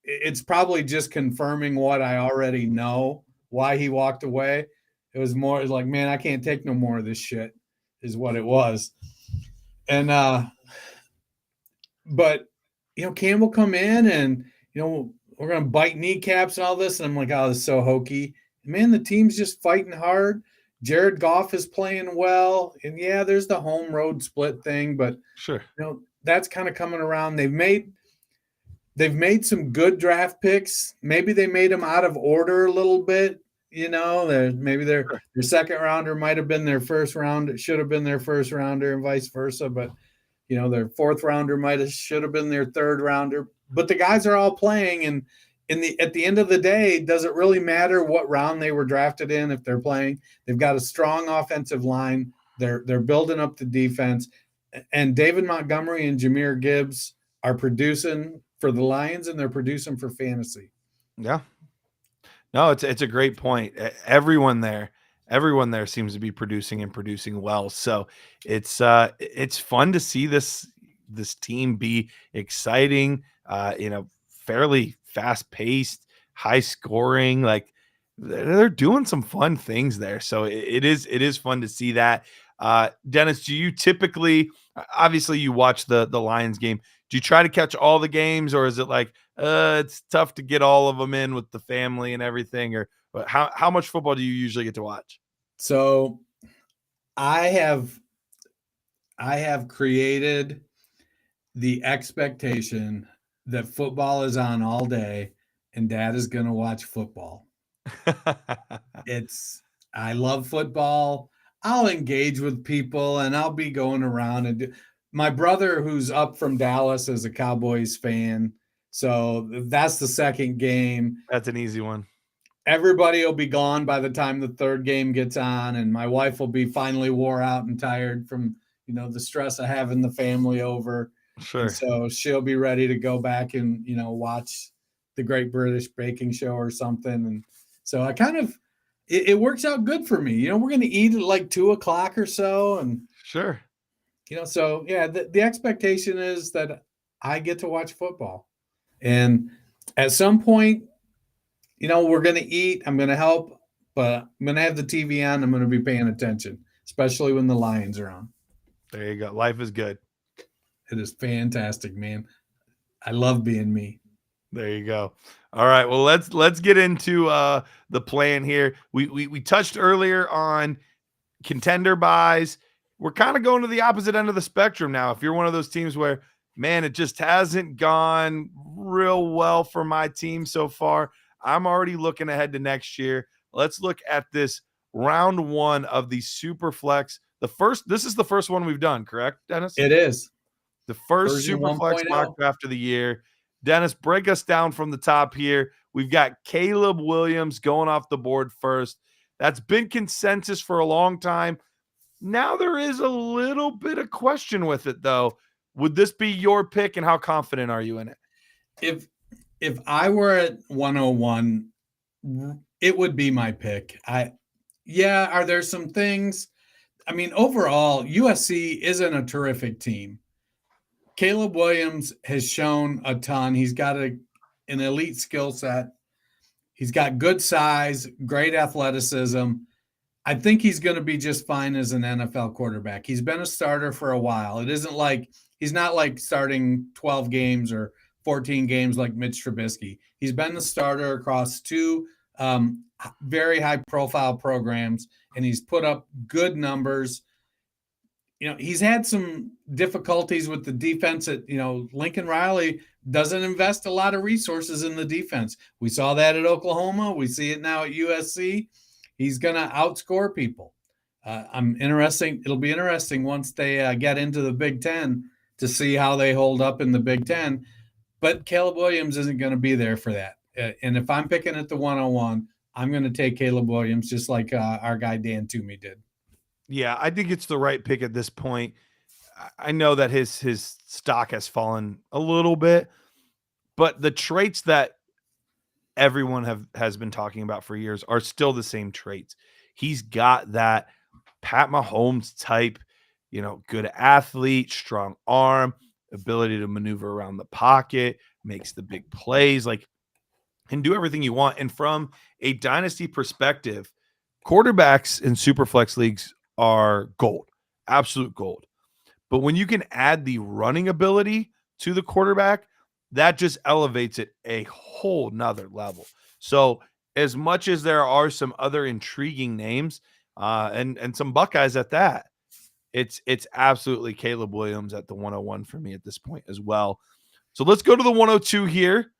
it's probably just confirming what I already know, why he walked away. It was more like, man, I can't take no more of this shit, is what it was. And but you know, Cam will come in and you know, we're gonna bite kneecaps and all this. And I'm like, oh, this is so hokey. Man, the team's just fighting hard. Jared Goff is playing well. And yeah, there's the home road split thing, but Sure. you know, that's kind of coming around. They've made some good draft picks. Maybe they made them out of order a little bit. You know, maybe their second rounder might have been their first round. It should have been their first rounder and vice versa. But, you know, their fourth rounder should have been their third rounder. But the guys are all playing. And at the end of the day, does it really matter what round they were drafted in if they're playing? They've got a strong offensive line. They're building up the defense. And David Montgomery and Jahmyr Gibbs are producing for the Lions, and they're producing for fantasy. Yeah. No, it's a great point. Everyone there seems to be producing and producing well. So it's fun to see this team be exciting, fairly fast paced, high scoring. Like they're doing some fun things there. So it is fun to see that. Dennis, do you typically, obviously you watch the Lions game, do you try to catch all the games, or is it like it's tough to get all of them in with the family and everything? Or how much football do you usually get to watch? So I have created the expectation that football is on all day and Dad is going to watch football. I love football. I'll engage with people and I'll be going around and my brother, who's up from Dallas, is a Cowboys fan. So that's the second game. That's an easy one. Everybody will be gone by the time the third game gets on. And my wife will be finally wore out and tired from, you know, the stress of having the family over. Sure. And so she'll be ready to go back and, you know, watch the Great British Baking Show or something. And so I kind of, it works out good for me. You know, we're going to eat at like 2:00 or so. And sure. You know, so yeah, the expectation is that I get to watch football. And at some point, you know, we're going to eat. I'm going to help, but I'm going to have the TV on. I'm going to be paying attention, especially when the Lions are on. There you go. Life is good. It is fantastic, man. I love being me. There you go. All right. Well, let's get into the plan here. We touched earlier on contender buys. We're kind of going to the opposite end of the spectrum now. If you're one of those teams where, man, it just hasn't gone real well for my team so far, I'm already looking ahead to next year. Let's look at this round one of the super flex. This is the first one we've done, correct, Dennis? It is. The first Version super flex 1.0. mock draft of the year. Dennis, break us down from the top here. We've got Caleb Williams going off the board first. That's been consensus for a long time. Now there is a little bit of question with it, though. Would this be your pick, and how confident are you in it? If I were at 101, it would be my pick. Are there some things? I mean, overall, USC isn't a terrific team. Caleb Williams has shown a ton. He's got an elite skill set. He's got good size, great athleticism. I think he's going to be just fine as an NFL quarterback. He's been a starter for a while. It isn't like he's not like starting 12 games or 14 games like Mitch Trubisky. He's been the starter across two very high profile programs, and he's put up good numbers. You know, he's had some difficulties with the defense Lincoln Riley doesn't invest a lot of resources in the defense. We saw that at Oklahoma. We see it now at USC. He's going to outscore people. It'll be interesting once they get into the Big Ten to see how they hold up in the Big Ten. But Caleb Williams isn't going to be there for that. And if I'm picking at the 101, I'm going to take Caleb Williams just like our guy Dan Toomey did. Yeah, I think it's the right pick at this point. I know that his stock has fallen a little bit, but the traits that everyone has been talking about for years are still the same traits. He's got that Pat Mahomes type, good athlete, strong arm, ability to maneuver around the pocket, makes the big plays, can do everything you want. And from a dynasty perspective, quarterbacks in Superflex leagues are gold, absolute gold. But when you can add the running ability to the quarterback, that just elevates it a whole nother level. So as much as there are some other intriguing names and some Buckeyes at that, it's absolutely Caleb Williams at the 101 for me at this point as well. So let's go to the 102 here.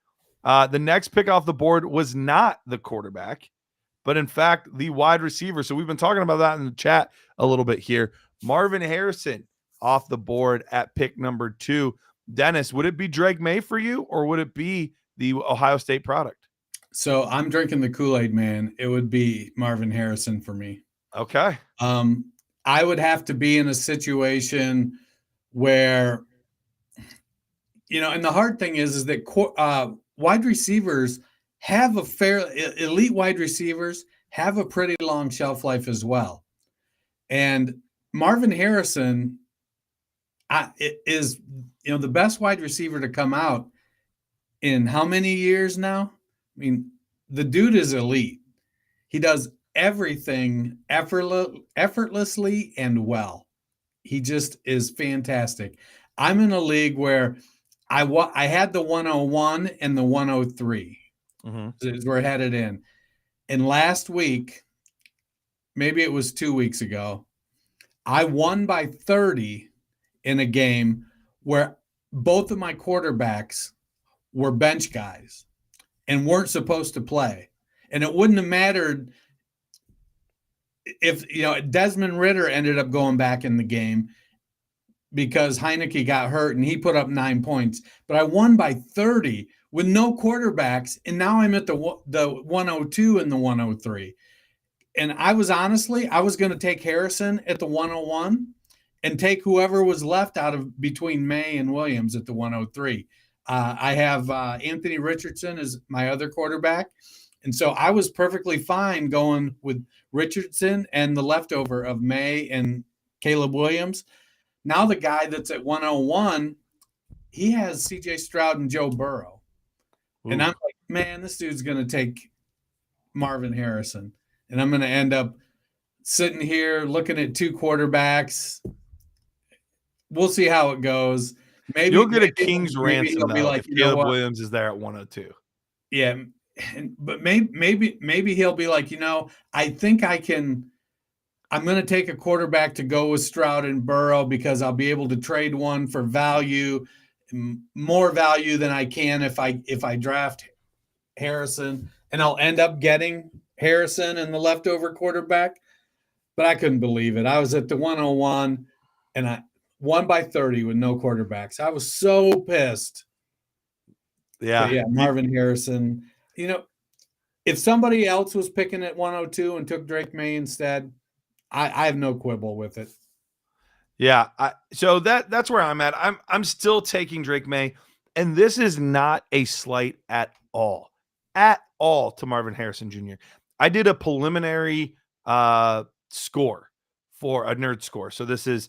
The next pick off the board was not the quarterback, but in fact, the wide receiver. So we've been talking about that in the chat a little bit here. Marvin Harrison off the board at pick number 2. Dennis, would it be Drake May for you, or would it be the Ohio State product? So I'm drinking the Kool-Aid, man. It would be Marvin Harrison for me. Okay. I would have to be in a situation where, and the hard thing is that wide receivers have elite wide receivers have a pretty long shelf life as well. And Marvin Harrison is, the best wide receiver to come out in how many years now? I mean, the dude is elite. He does everything effortlessly and well. He just is fantastic. I'm in a league where I had the 101 and the 103 is where I had it in. And last week, maybe it was 2 weeks ago, I won by 30 in a game where both of my quarterbacks were bench guys and weren't supposed to play. And it wouldn't have mattered if, Desmond Ridder ended up going back in the game because Heineke got hurt and he put up 9 points. But I won by 30 with no quarterbacks, and now I'm at the 102 and the 103. And I was going to take Harrison at the 101 and take whoever was left out of between May and Williams at the 103. I have Anthony Richardson as my other quarterback. And so I was perfectly fine going with Richardson and the leftover of May and Caleb Williams. Now the guy that's at 101, he has CJ Stroud and Joe Burrow. Ooh. And I'm like, man, this dude's going to take Marvin Harrison. And I'm going to end up sitting here looking at 2 quarterbacks. We'll see how it goes. Maybe you'll get a king's ransom though, like, if Caleb Williams is there at 102. Yeah, but maybe he'll be like, I think I'm going to take a quarterback to go with Stroud and Burrow because I'll be able to trade one for value, more value than I can if I draft Harrison, and I'll end up getting Harrison and the leftover quarterback. But I couldn't believe it. I was at the 101 and I won by 30 with no quarterbacks. I was so pissed. Yeah. Marvin Harrison. If somebody else was picking at 102 and took Drake May instead, I have no quibble with it. Yeah. So that's where I'm at. I'm still taking Drake May, and this is not a slight at all to Marvin Harrison Jr. I did a preliminary score for a nerd score. So this is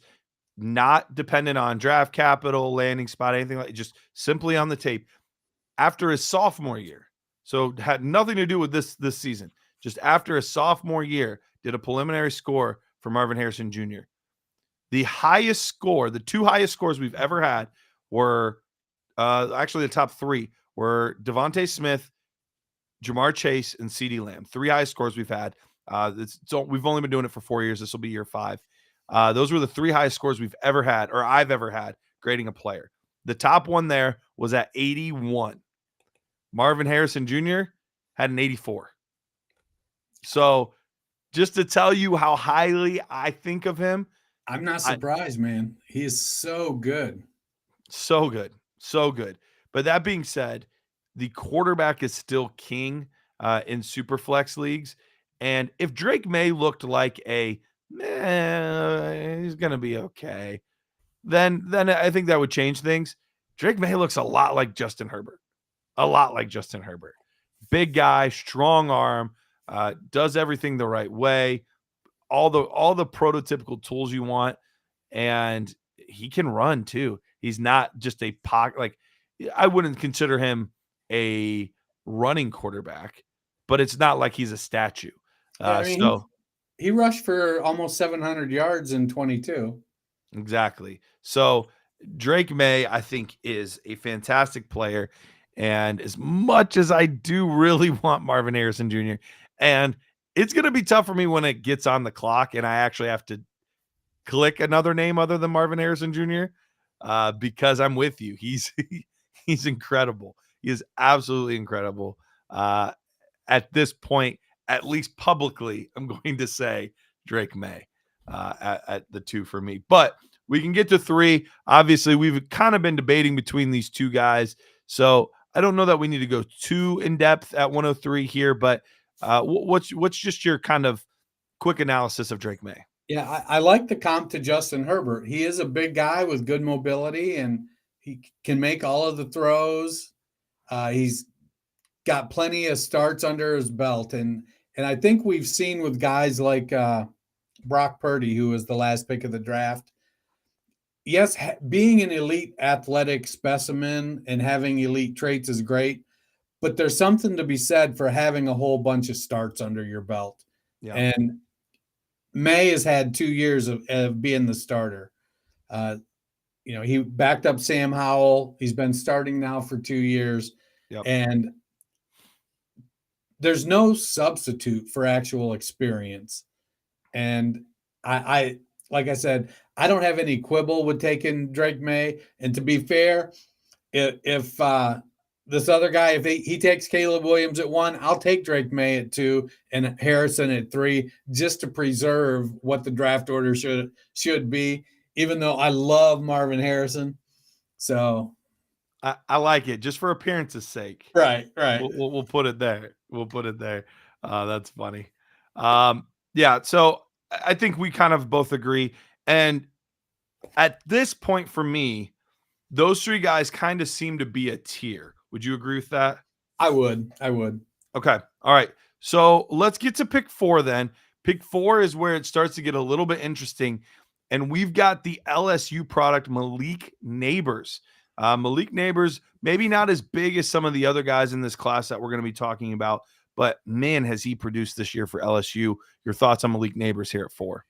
not dependent on draft capital, landing spot, anything like just simply on the tape. After his sophomore year, so had nothing to do with this season, just after a sophomore year, did a preliminary score for Marvin Harrison Jr. The highest score, the 2 highest scores we've ever had were actually the top 3 were Devontae Smith, Jamar Chase, and CeeDee Lamb. 3 highest scores we've had. We've only been doing it for 4 years. This will be year 5. Those were the 3 highest scores we've ever had, or I've ever had, grading a player. The top one there was at 81. Marvin Harrison Jr. had an 84. So just to tell you how highly I think of him. I'm not surprised, man. He is so good. So good. So good. But that being said, the quarterback is still king in Superflex leagues. And if Drake May looked like he's going to be okay, then I think that would change things. Drake May looks a lot like Justin Herbert. big guy, strong arm, does everything the right way, all the prototypical tools you want, and he can run too. He's not just a pocket. Like, I wouldn't consider him a running quarterback, but it's not like he's a statue. Yeah, I mean, So he rushed for almost 700 yards in 22. exactly. So Drake May, I think, is a fantastic player. And as much as I do really want Marvin Harrison Jr., and it's going to be tough for me when it gets on the clock and I actually have to click another name other than Marvin Harrison Jr., because I'm with you. He's incredible. He is absolutely incredible. At this point, at least publicly, I'm going to say Drake May at the 2 for me. But we can get to 3. Obviously, we've kind of been debating between these 2 guys. So I don't know that we need to go too in depth at 103 here, but what's just your kind of quick analysis of Drake May? Yeah, I like the comp to Justin Herbert. He is a big guy with good mobility, and he can make all of the throws. He's got plenty of starts under his belt, and I think we've seen with guys like Brock Purdy, who was the last pick of the draft. Yes, being an elite athletic specimen and having elite traits is great, but there's something to be said for having a whole bunch of starts under your belt. Yeah. And May has had 2 years of being the starter. He backed up Sam Howell. He's been starting now for 2 years. Yep. And there's no substitute for actual experience. And I like I said, I don't have any quibble with taking Drake May. And to be fair, if this other guy, if he takes Caleb Williams at 1, I'll take Drake May at 2 and Harrison at 3, just to preserve what the draft order should be, even though I love Marvin Harrison. So I like it, just for appearance's sake. Right. We'll put it there. We'll put it there. That's funny. Yeah, so I think we kind of both agree. And at this point for me, those 3 guys kind of seem to be a tier. Would you agree with that? I would. Okay. All right. So let's get to pick 4 then. Pick 4 is where it starts to get a little bit interesting. And we've got the LSU product, Malik Neighbors. Malik Neighbors, maybe not as big as some of the other guys in this class that we're going to be talking about, but man, has he produced this year for LSU. Your thoughts on Malik Neighbors here at 4?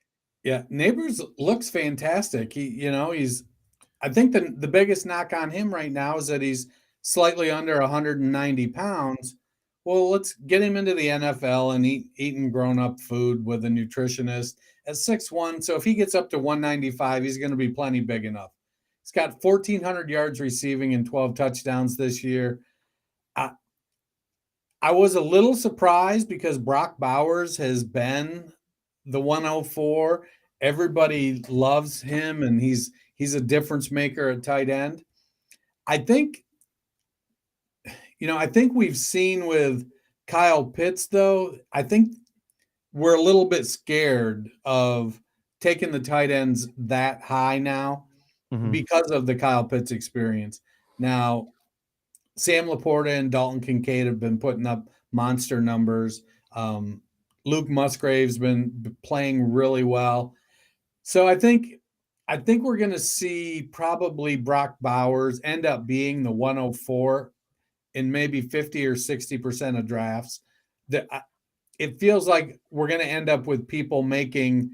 Yeah, Neighbors looks fantastic. He's I think the biggest knock on him right now is that he's slightly under 190 pounds. Well, let's get him into the NFL and eating grown-up food with a nutritionist at 6'1". So if he gets up to 195, he's going to be plenty big enough. He's got 1,400 yards receiving and 12 touchdowns this year. I was a little surprised because Brock Bowers has been the 104. Everybody loves him, and he's a difference maker at tight end. I think we've seen with Kyle Pitts, though, I think we're a little bit scared of taking the tight ends that high now because of the Kyle Pitts experience. Now, Sam Laporta and Dalton Kincaid have been putting up monster numbers. Luke Musgrave's been playing really well. So I think we're going to see probably Brock Bowers end up being the 104 in maybe 50 or 60% of drafts. It feels like we're going to end up with people making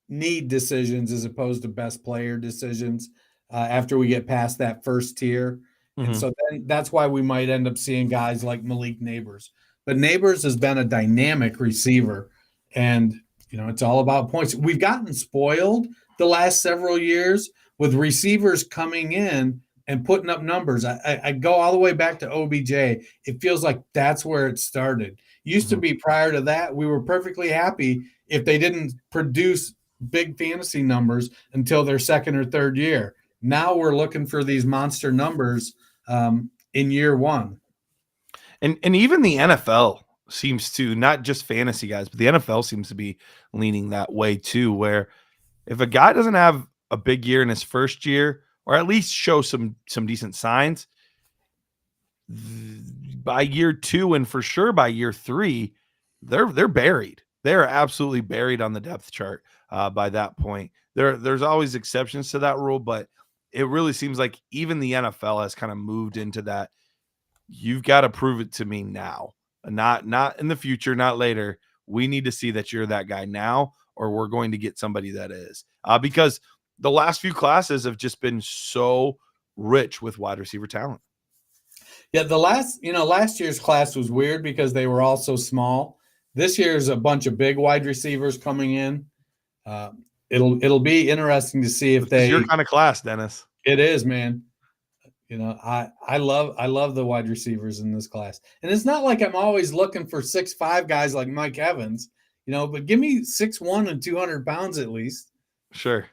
need decisions as opposed to best player decisions after we get past that first tier. And so then that's why we might end up seeing guys like Malik Neighbors. But Neighbors has been a dynamic receiver, and it's all about points. We've gotten spoiled the last several years with receivers coming in and putting up numbers. I go all the way back to OBJ. It feels like that's where it started. Used to be prior to that, we were perfectly happy if they didn't produce big fantasy numbers until their second or third year. Now we're looking for these monster numbers in year 1. And even the NFL seems to, not just fantasy guys, but the NFL seems to be leaning that way too, where if a guy doesn't have a big year in his first year, or at least show some decent signs, by year 2 and for sure by year 3, they're buried. They're absolutely buried on the depth chart by that point. There's always exceptions to that rule, but it really seems like even the NFL has kind of moved into that. You've got to prove it to me now, not in the future, not later. We need to see that you're that guy now, or we're going to get somebody that is. Because the last few classes have just been so rich with wide receiver talent. Yeah, last year's class was weird because they were all so small. This year's a bunch of big wide receivers coming in. It'll be interesting to see if It's your kind of class, Dennis. It is, man. I love the wide receivers in this class. And it's not like I'm always looking for 6'5" guys like Mike Evans, but give me 6'1" and 200 pounds at least. Sure.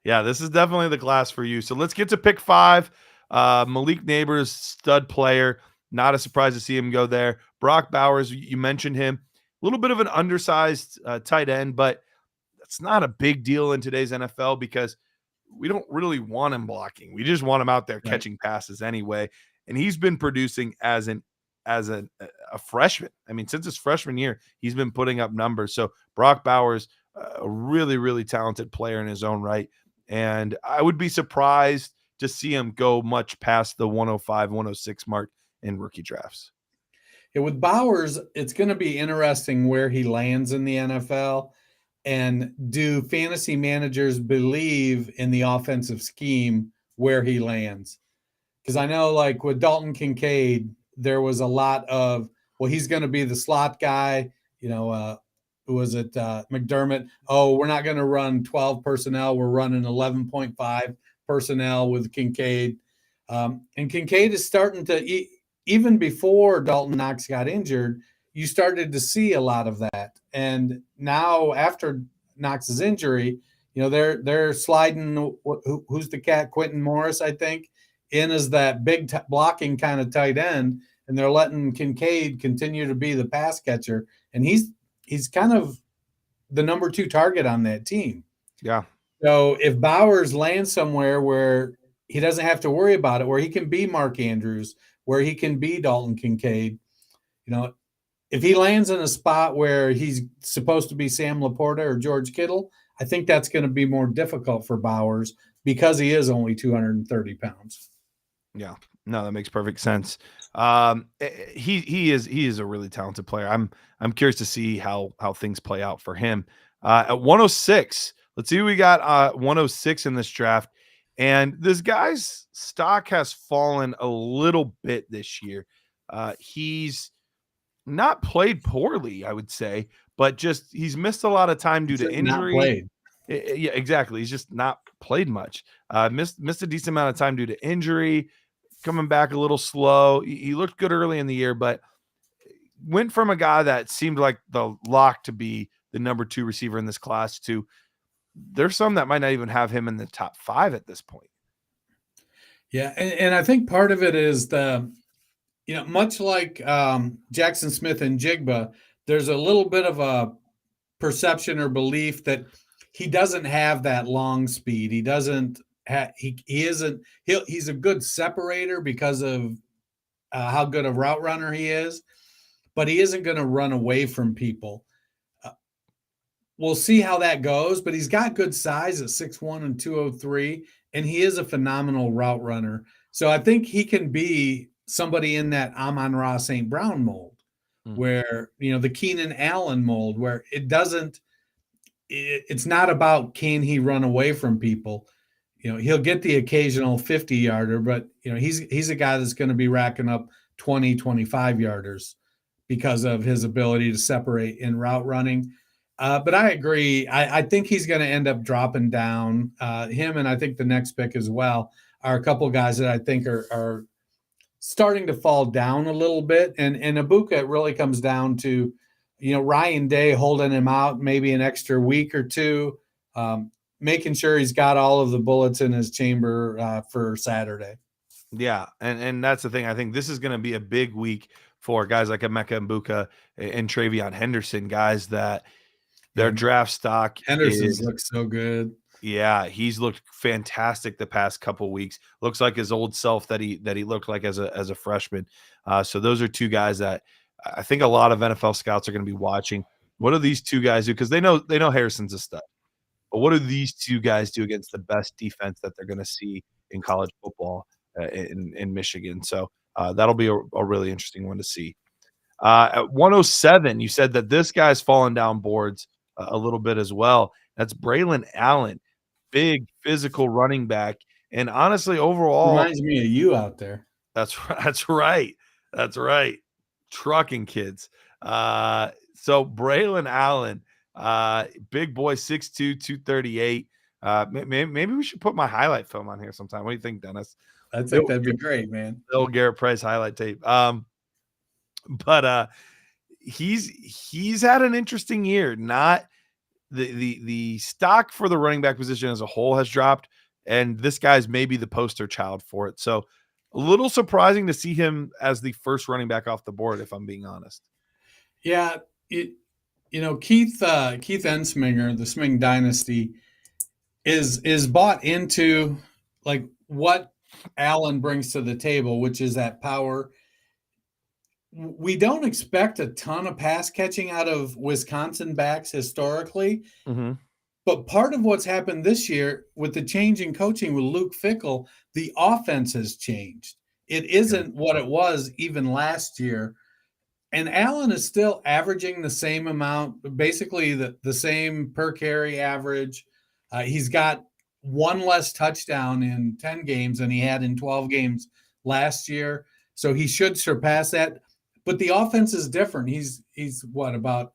Yeah, this is definitely the class for you. So let's get to pick 5. Malik Neighbors, stud player. Not a surprise to see him go there. Brock Bowers, you mentioned him. A little bit of an undersized tight end, but that's not a big deal in today's NFL because we don't really want him blocking. We just want him out there catching passes anyway. And he's been producing as a freshman. I mean, since his freshman year, he's been putting up numbers. So Brock Bowers, a really, really talented player in his own right. And I would be surprised to see him go much past the 105, 106 mark in rookie drafts. Yeah, with Bowers, it's going to be interesting where he lands in the NFL. And do fantasy managers believe in the offensive scheme where he lands? Because I know, like with Dalton Kincaid, there was a lot of, well, he's going to be the slot guy. Who was it? McDermott. Oh, we're not going to run 12 personnel. We're running 11.5 personnel with Kincaid. And Kincaid is starting to, even before Dalton Knox got injured, you started to see a lot of that. And now after Knox's injury, they're sliding, who's the cat? Quentin Morris, I think, in as that big blocking kind of tight end. And they're letting Kincaid continue to be the pass catcher. And he's kind of the number 2 target on that team. Yeah. So if Bowers lands somewhere where he doesn't have to worry about it, where he can be Mark Andrews, where he can be Dalton Kincaid, if he lands in a spot where he's supposed to be Sam Laporta or George Kittle, I think that's going to be more difficult for Bowers because he is only 230 pounds. Yeah, no, that makes perfect sense. He is a really talented player. I'm curious to see how things play out for him. At 106, let's see who we got 106 in this draft. And this guy's stock has fallen a little bit this year. He's not played poorly, I would say, but just he's missed a lot of time due to injury. Yeah, exactly. He's just not played much. Missed a decent amount of time due to injury, coming back a little slow. He looked good early in the year, but went from a guy that seemed like the lock to be the number 2 receiver in this class to there's some that might not even have him in the top 5 at this point. Yeah, and I think part of it is much like Jackson Smith and Jigba, there's a little bit of a perception or belief that he doesn't have that long speed. He doesn't he's a good separator because of how good a route runner he is, but he isn't going to run away from people. We'll see how that goes, but he's got good size at 6'1" and 203, and he is a phenomenal route runner. So I think he can be somebody in that Amon-Ra St. Brown mold, where, the Keenan Allen mold, where it's not about can he run away from people. He'll get the occasional 50-yarder, but, he's a guy that's going to be racking up 20, 25-yarders because of his ability to separate in route running. But I agree. I think he's going to end up dropping down. Him and I think the next pick as well are a couple guys that I think are starting to fall down a little bit. And Ibuka, it really comes down to, Ryan Day holding him out maybe an extra week or two, making sure he's got all of the bullets in his chamber for Saturday. Yeah, and that's the thing. I think this is going to be a big week for guys like Emeka Ibuka and Travion Henderson, guys that their draft stock Henderson looks so good. Yeah, he's looked fantastic the past couple weeks. Looks like his old self that he looked like as a freshman. So those are two guys that I think a lot of NFL scouts are going to be watching. What do these two guys do? Because they know Harrison's a stud. But what do these two guys do against the best defense that they're going to see in college football in Michigan? So that'll be a really interesting one to see. At 107, you said that this guy's fallen down boards a little bit as well. That's Braylon Allen, big physical running back. And honestly, overall, Reminds me of you out there. that's right. That's right. Trucking kids. So Braylon Allen, big boy, 6'2", 238. Maybe we should put my highlight film on here sometime. What do you think, Dennis? I think that'd be great, man. The old Garret Price highlight tape. But he's had an interesting year. Not the stock for the running back position as a whole has dropped, and this guy's maybe the poster child for it. So a little surprising to see him as the first running back off the board, if I'm being honest. Yeah, Keith Ensminger, the Sming Dynasty, is bought into like what Allen brings to the table, which is that power. We don't expect a ton of pass catching out of Wisconsin backs historically, but part of what's happened this year with the change in coaching with Luke Fickell, the offense has changed. It isn't what it was even last year. And Allen is still averaging the same amount, basically the same per carry average. He's got one less touchdown in 10 games than he had in 12 games last year. So he should surpass that. But the offense is different. He's what, about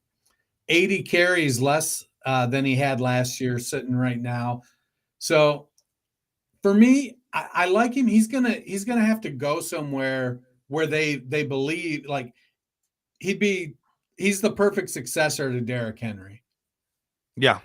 80 carries less than he had last year sitting right now. So for me, I like him. He's gonna have to go somewhere where they believe like he's the perfect successor to Derrick Henry. Yeah.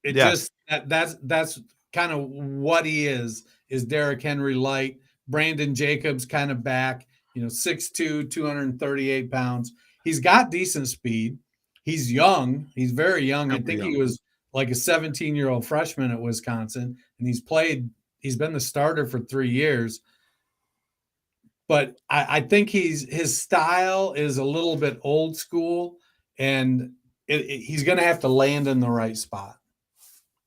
Just that's kind of what he is Derrick Henry light. Brandon Jacobs kind of back, 6'2", 238 pounds. He's got decent speed. He's young. He's very young. I think he was like a 17-year-old freshman at Wisconsin, and he's been the starter for 3 years. But I think his style is a little bit old school, and he's going to have to land in the right spot.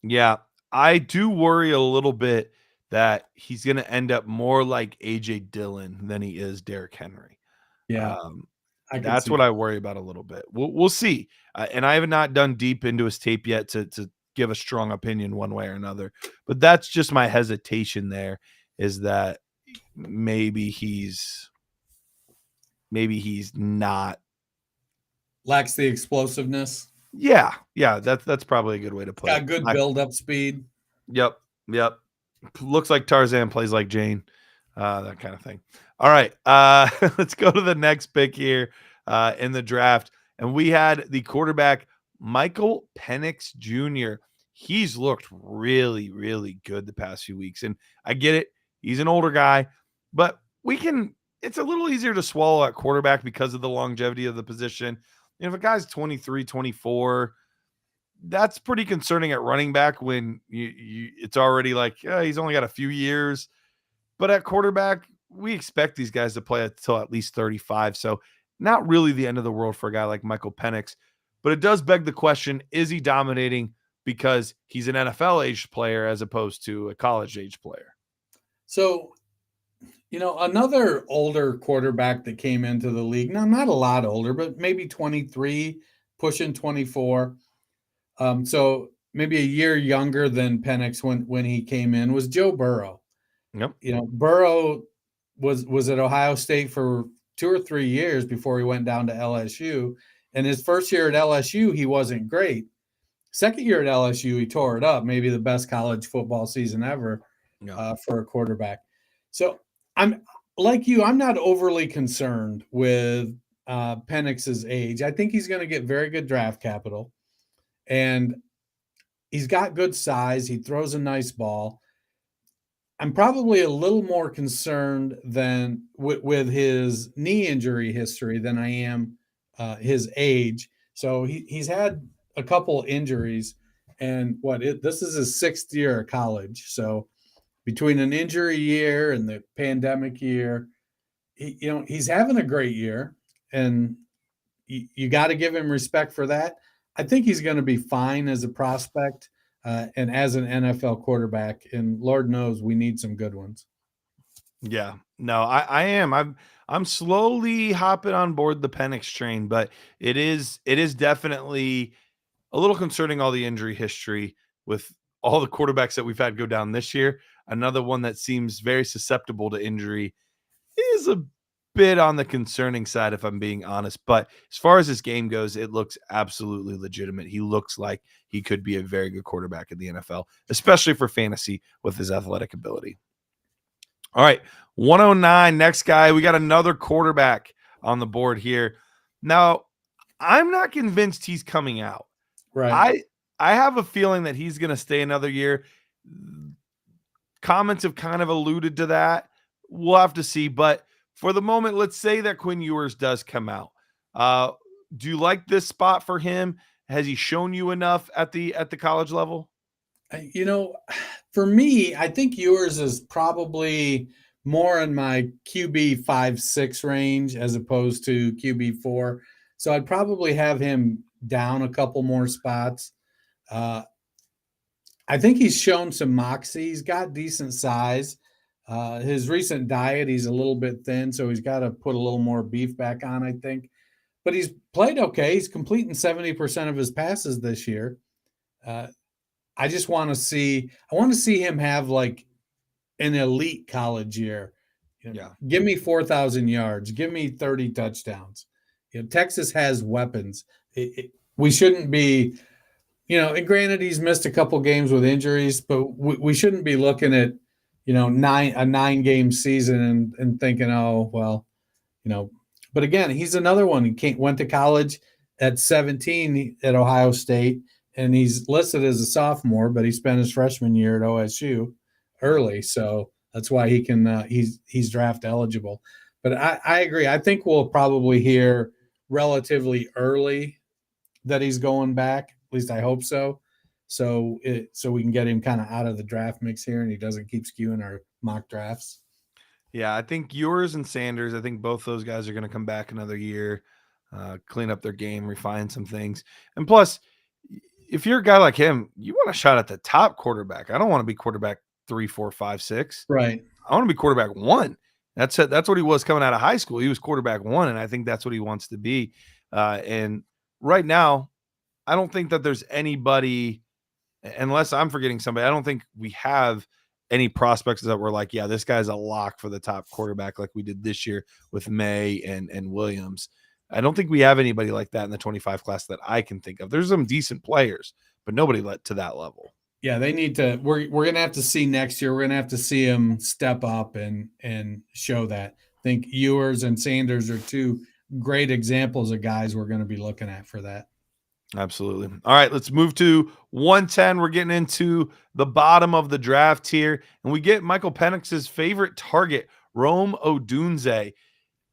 Yeah, I do worry a little bit that he's going to end up more like A.J. Dillon than he is Derrick Henry. Yeah, that's what I worry about a little bit. We'll see. And I have not done deep into his tape yet to give a strong opinion one way or another. But that's just my hesitation there, is that maybe he's not, lacks the explosiveness. Yeah, that's probably a good way to put it. Got good build-up speed. Yep. Looks like Tarzan, plays like Jane, that kind of thing. All right, let's go to the next pick here in the draft, and we had the quarterback Michael Penix Jr. He's looked really, really good the past few weeks, and I get it. He's an older guy, but it's a little easier to swallow at quarterback because of the longevity of the position. If a guy's 23, 24, that's pretty concerning at running back when it's already like, he's only got a few years. But at quarterback, we expect these guys to play until at least 35. So not really the end of the world for a guy like Michael Penix. But it does beg the question, is he dominating because he's an NFL-aged player as opposed to a college-aged player? So, another older quarterback that came into the league, now not a lot older, but maybe 23, pushing 24. So maybe a year younger than Penix when he came in, was Joe Burrow. Yep. Burrow was at Ohio State for 2 or 3 years before he went down to LSU. And his first year at LSU, he wasn't great. Second year at LSU, he tore it up. Maybe the best college football season ever for a quarterback. So I'm like you. I'm not overly concerned with Penix's age. I think he's going to get very good draft capital, and he's got good size. He throws a nice ball. I'm probably a little more concerned than with his knee injury history than I am his age. So he's had a couple injuries, and this is his 6th year of college. So between an injury year and the pandemic year, he's having a great year, and you got to give him respect for that. I think he's going to be fine as a prospect and as an NFL quarterback. And Lord knows we need some good ones. Yeah, no, I am. I'm slowly hopping on board the Penix train, but it is definitely a little concerning, all the injury history with all the quarterbacks that we've had go down this year. Another one that seems very susceptible to injury is a bit on the concerning side, if I'm being honest. But as far as his game goes, it looks absolutely legitimate. He looks like he could be a very good quarterback in the NFL, especially for fantasy with his athletic ability. All right, 109, next guy. We got another quarterback on the board here. Now, I'm not convinced he's coming out. Right. I have a feeling that he's going to stay another year. Comments have kind of alluded to that. We'll have to see. But for the moment, let's say that Quinn Ewers does come out. Do you like this spot for him? Has he shown you enough at the college level? For me, I think Ewers is probably more in my QB 5-6 range as opposed to QB 4. So I'd probably have him down a couple more spots. I think he's shown some moxie. He's got decent size. His recent diet, he's a little bit thin, so he's got to put a little more beef back on, I think. But he's played okay. He's completing 70% of his passes this year. I just want to see him have like an elite college year. Give me 4,000 yards. Give me 30 touchdowns. Texas has weapons. We shouldn't be, and granted he's missed a couple games with injuries, but we shouldn't be looking at, a 9-game season and thinking, oh, well, but again, he's another one. He went to college at 17 at Ohio State, and he's listed as a sophomore, but he spent his freshman year at OSU early. So that's why he can, he's draft eligible. But I agree. I think we'll probably hear relatively early that he's going back. At least I hope so. So we can get him kind of out of the draft mix here, and he doesn't keep skewing our mock drafts. Yeah, I think Ewers and Sanders, I think both those guys are going to come back another year, clean up their game, refine some things. And plus, if you're a guy like him, you want a shot at the top quarterback. I don't want to be quarterback 3, 4, 5, 6. Right. I want to be quarterback 1. That's it. That's what he was coming out of high school. He was quarterback 1, and I think that's what he wants to be. And right now, I don't think that there's anybody, unless I'm forgetting somebody, I don't think we have any prospects that were like, yeah, this guy's a lock for the top quarterback like we did this year with May and Williams. I don't think we have anybody like that in the 25 class that I can think of. There's some decent players, but nobody led to that level. Yeah, they need to. We're going to have to see next year. We're going to have to see him step up and show that. I think Ewers and Sanders are two great examples of guys we're going to be looking at for that. Absolutely. All right, let's move to 110. We're getting into the bottom of the draft here, and we get Michael Penix's favorite target, Rome Odunze.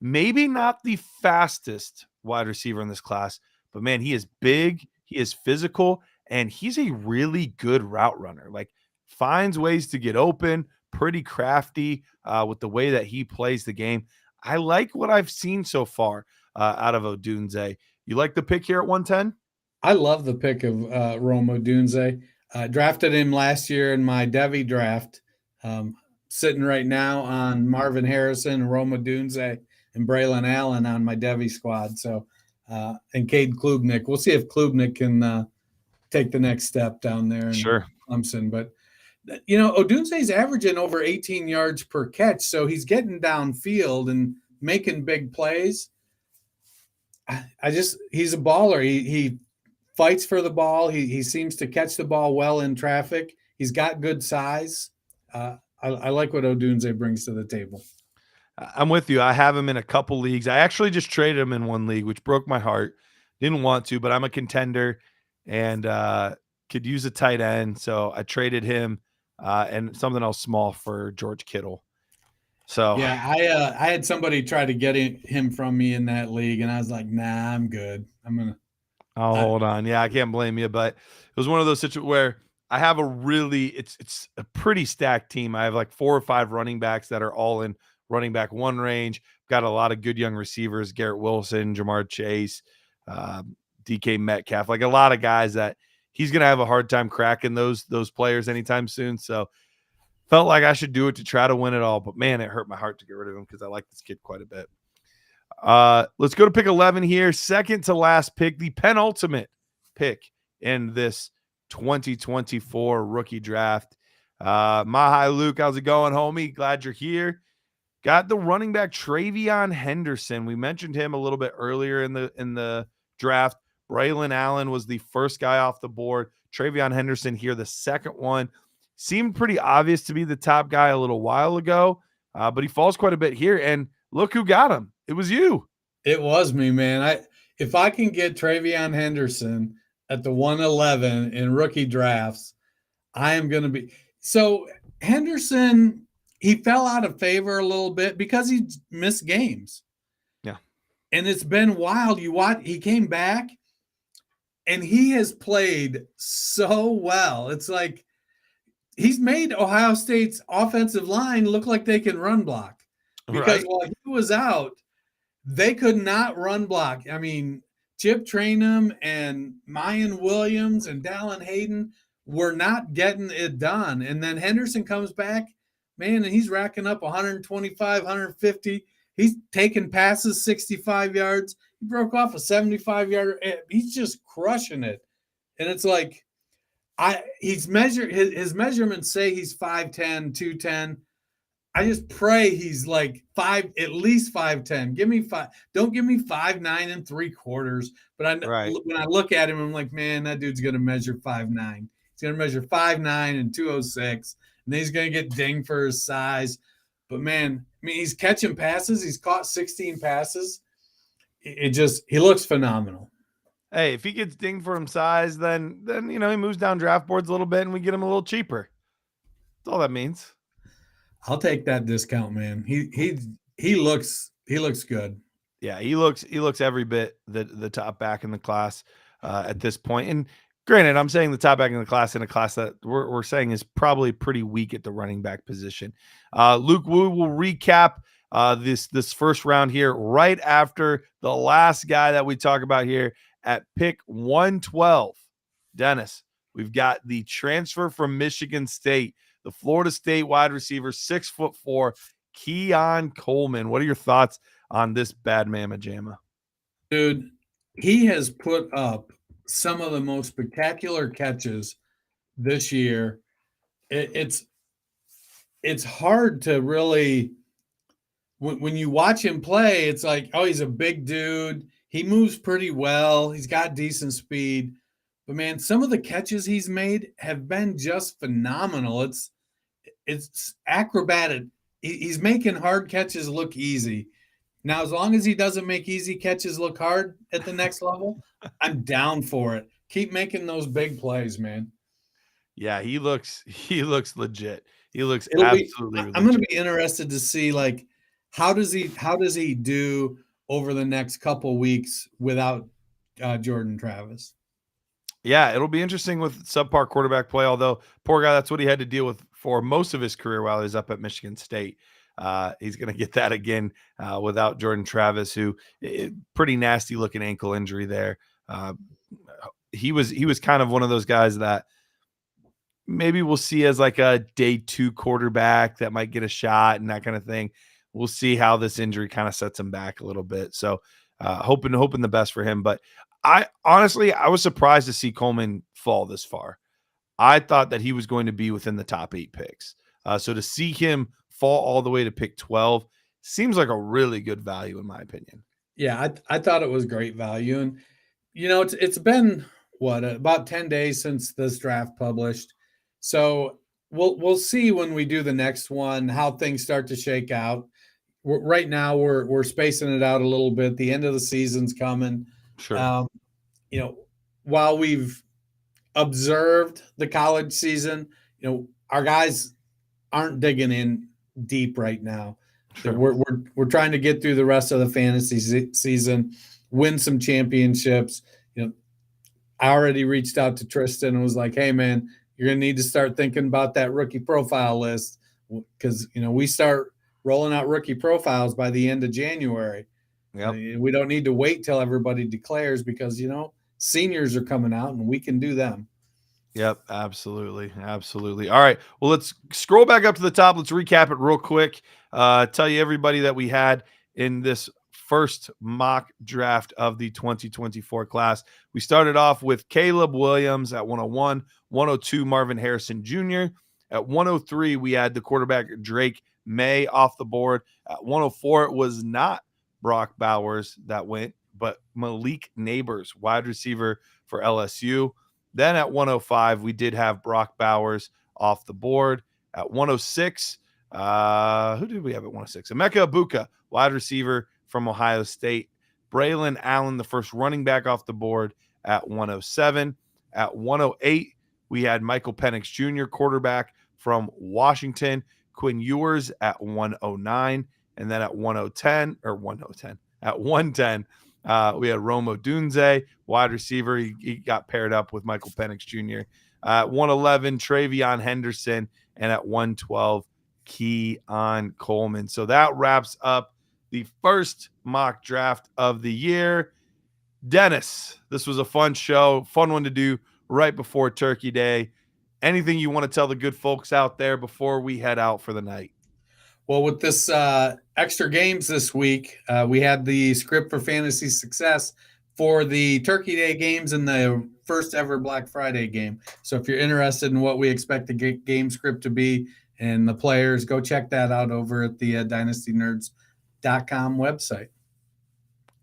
Maybe not the fastest wide receiver in this class, but man, he is big, he is physical, and he's a really good route runner. Like, finds ways to get open, pretty crafty with the way that he plays the game. I like what I've seen so far out of Odunze. You like the pick here at 110? I love the pick of Rome Odunze. Drafted him last year in my Devy draft. Sitting right now on Marvin Harrison, Rome Odunze, and Braylon Allen on my Devy squad. So, and Cade Klubnik. We'll see if Klubnik can take the next step down there in Clemson. But, Odunze's averaging over 18 yards per catch. So he's getting downfield and making big plays. He's a baller. He fights for the ball. He seems to catch the ball well in traffic. He's got good size. I like what Odunze brings to the table. I'm with you. I have him in a couple leagues. I actually just traded him in one league, which broke my heart. Didn't want to, but I'm a contender and could use a tight end. So I traded him and something else small for George Kittle. So yeah, I had somebody try to get him from me in that league, and I was like, nah, I'm good. I'm Oh, hold on. Yeah, I can't blame you, but it was one of those situations where I have it's a pretty stacked team. I have like 4 or 5 running backs that are all in running back 1 range. Got a lot of good young receivers, Garrett Wilson, Jamar Chase, DK Metcalf, like a lot of guys that he's going to have a hard time cracking those players anytime soon. So felt like I should do it to try to win it all, but man, it hurt my heart to get rid of him because I like this kid quite a bit. Let's go to pick 11 here. Second to last pick, the penultimate pick in this 2024 rookie draft. Mahai Luke, how's it going, homie? Glad you're here. Got the running back Travion Henderson. We mentioned him a little bit earlier in the draft. Braylon Allen was the first guy off the board. Travion Henderson here, the second one. Seemed pretty obvious to be the top guy a little while ago, but he falls quite a bit here. And look who got him. It was you. It was me, man. If I can get Travion Henderson at the 111 in rookie drafts, I am going to be. So Henderson, he fell out of favor a little bit because he missed games. Yeah. And it's been wild. You watch, he came back and he has played so well. It's like he's made Ohio State's offensive line look like they can run block. Because while he was out, they could not run block. I mean, Chip Trainum and Mayan Williams and Dallin Hayden were not getting it done. And then Henderson comes back, man, and he's racking up 125, 150. He's taking passes 65 yards. He broke off a 75-yarder. He's just crushing it. And it's like, his measurements say he's 5'10", 210. I just pray he's like at least 5'10". Give me 5. Don't give me 5'9" and 3/4. But when I look at him, I'm like, man, that dude's gonna measure 5'9". He's gonna measure 5'9" and 206, and then he's gonna get dinged for his size. But man, I mean, he's catching passes. He's caught 16 passes. He looks phenomenal. Hey, if he gets dinged for his size, then he moves down draft boards a little bit, and we get him a little cheaper. That's all that means. I'll take that discount, man. He looks good. Yeah, he looks every bit the top back in the class at this point. And granted, I'm saying the top back in the class in a class that we're saying is probably pretty weak at the running back position. Luke, we will recap this first round here right after the last guy that we talk about here at pick 112. Dennis, we've got the transfer from Michigan State, the Florida State wide receiver, 6'4", Keon Coleman. What are your thoughts on this bad mamma jamma? Dude, he has put up some of the most spectacular catches this year. It's hard to really, when you watch him play, it's like, oh, he's a big dude. He moves pretty well. He's got decent speed. But man, some of the catches he's made have been just phenomenal. It's acrobatic. He's making hard catches look easy. Now, as long as he doesn't make easy catches look hard at the next level, I'm down for it. Keep making those big plays, man. Yeah, he looks legit. He looks absolutely legit. I'm going to be interested to see, like, how does he do over the next couple weeks without Jordan Travis? Yeah, it'll be interesting with subpar quarterback play, although poor guy, that's what he had to deal with for most of his career while he was up at Michigan State. He's going to get that again without Jordan Travis, who pretty nasty looking ankle injury there. He was kind of one of those guys that maybe we'll see as like a day 2 quarterback that might get a shot and that kind of thing. We'll see how this injury kind of sets him back a little bit. So hoping the best for him. But I was surprised to see Coleman fall this far. I thought that he was going to be within the top 8 picks. So to see him fall all the way to pick 12 seems like a really good value in my opinion. Yeah, I thought it was great value. And, it's been, about 10 days since this draft published. So we'll see when we do the next one how things start to shake out. Right now, we're spacing it out a little bit. The end of the season's coming. Sure. While we've observed the college season, our guys aren't digging in deep right now. Sure. We're trying to get through the rest of the fantasy season, win some championships. I already reached out to Tristan and was like, hey, man, you're going to need to start thinking about that rookie profile list because, we start rolling out rookie profiles by the end of January. Yep. We don't need to wait till everybody declares because, seniors are coming out and we can do them. Yep, absolutely. Absolutely. All right. Well, let's scroll back up to the top. Let's recap it real quick. Tell you everybody that we had in this first mock draft of the 2024 class. We started off with Caleb Williams at 101, 102, Marvin Harrison Jr. At 103, we had the quarterback Drake May off the board. At 104, it was not Brock Bowers that went, but Malik Neighbors, wide receiver for LSU. Then at 105, we did have Brock Bowers off the board. At 106, who did we have at 106? Emeka Ibuka, wide receiver from Ohio State. Braylon Allen, the first running back off the board at 107. At 108, we had Michael Penix Jr., quarterback from Washington. Quinn Ewers at 109. And then at 110, at 110, we had Rome Odunze, wide receiver. He got paired up with Michael Penix Jr. At 111, Travion Henderson. And at 112, Keon Coleman. So that wraps up the first mock draft of the year. Dennis, this was a fun show, fun one to do right before Turkey Day. Anything you want to tell the good folks out there before we head out for the night? Well, with this extra games this week, we had the script for Fantasy Success for the Turkey Day games and the first ever Black Friday game. So if you're interested in what we expect the game script to be and the players, go check that out over at the dynastynerds.com website.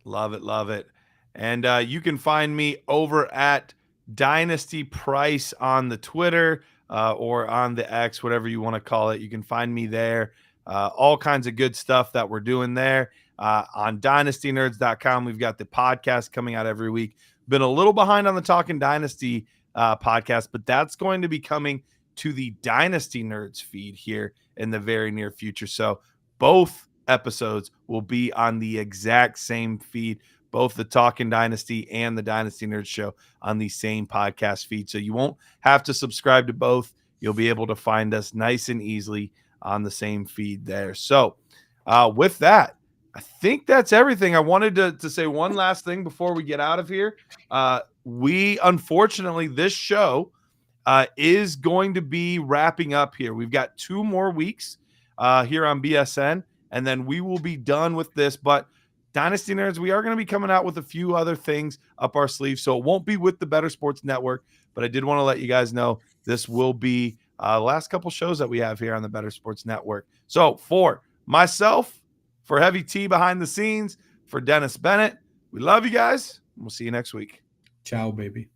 Love it, love it. And you can find me over at Dynasty Price on the Twitter or on the X, whatever you want to call it. You can find me there. All kinds of good stuff that we're doing there. On dynastynerds.com, we've got the podcast coming out every week. Been a little behind on the Talking Dynasty podcast, but that's going to be coming to the Dynasty Nerds feed here in the very near future. So both episodes will be on the exact same feed, both the Talking Dynasty and the Dynasty Nerds show on the same podcast feed. So you won't have to subscribe to both. You'll be able to find us nice and easily on the same feed there. So with that, I think that's everything. I wanted to say one last thing before we get out of here. We, unfortunately, this show is going to be wrapping up here. We've got 2 more weeks here on BSN, and then we will be done with this. But Dynasty Nerds, we are going to be coming out with a few other things up our sleeve, so it won't be with the Better Sports Network, but I did want to let you guys know this will be the last couple shows that we have here on the Better Sports Network. So for myself, for Heavy T behind the scenes, for Dennis Bennett, we love you guys, and we'll see you next week. Ciao, baby.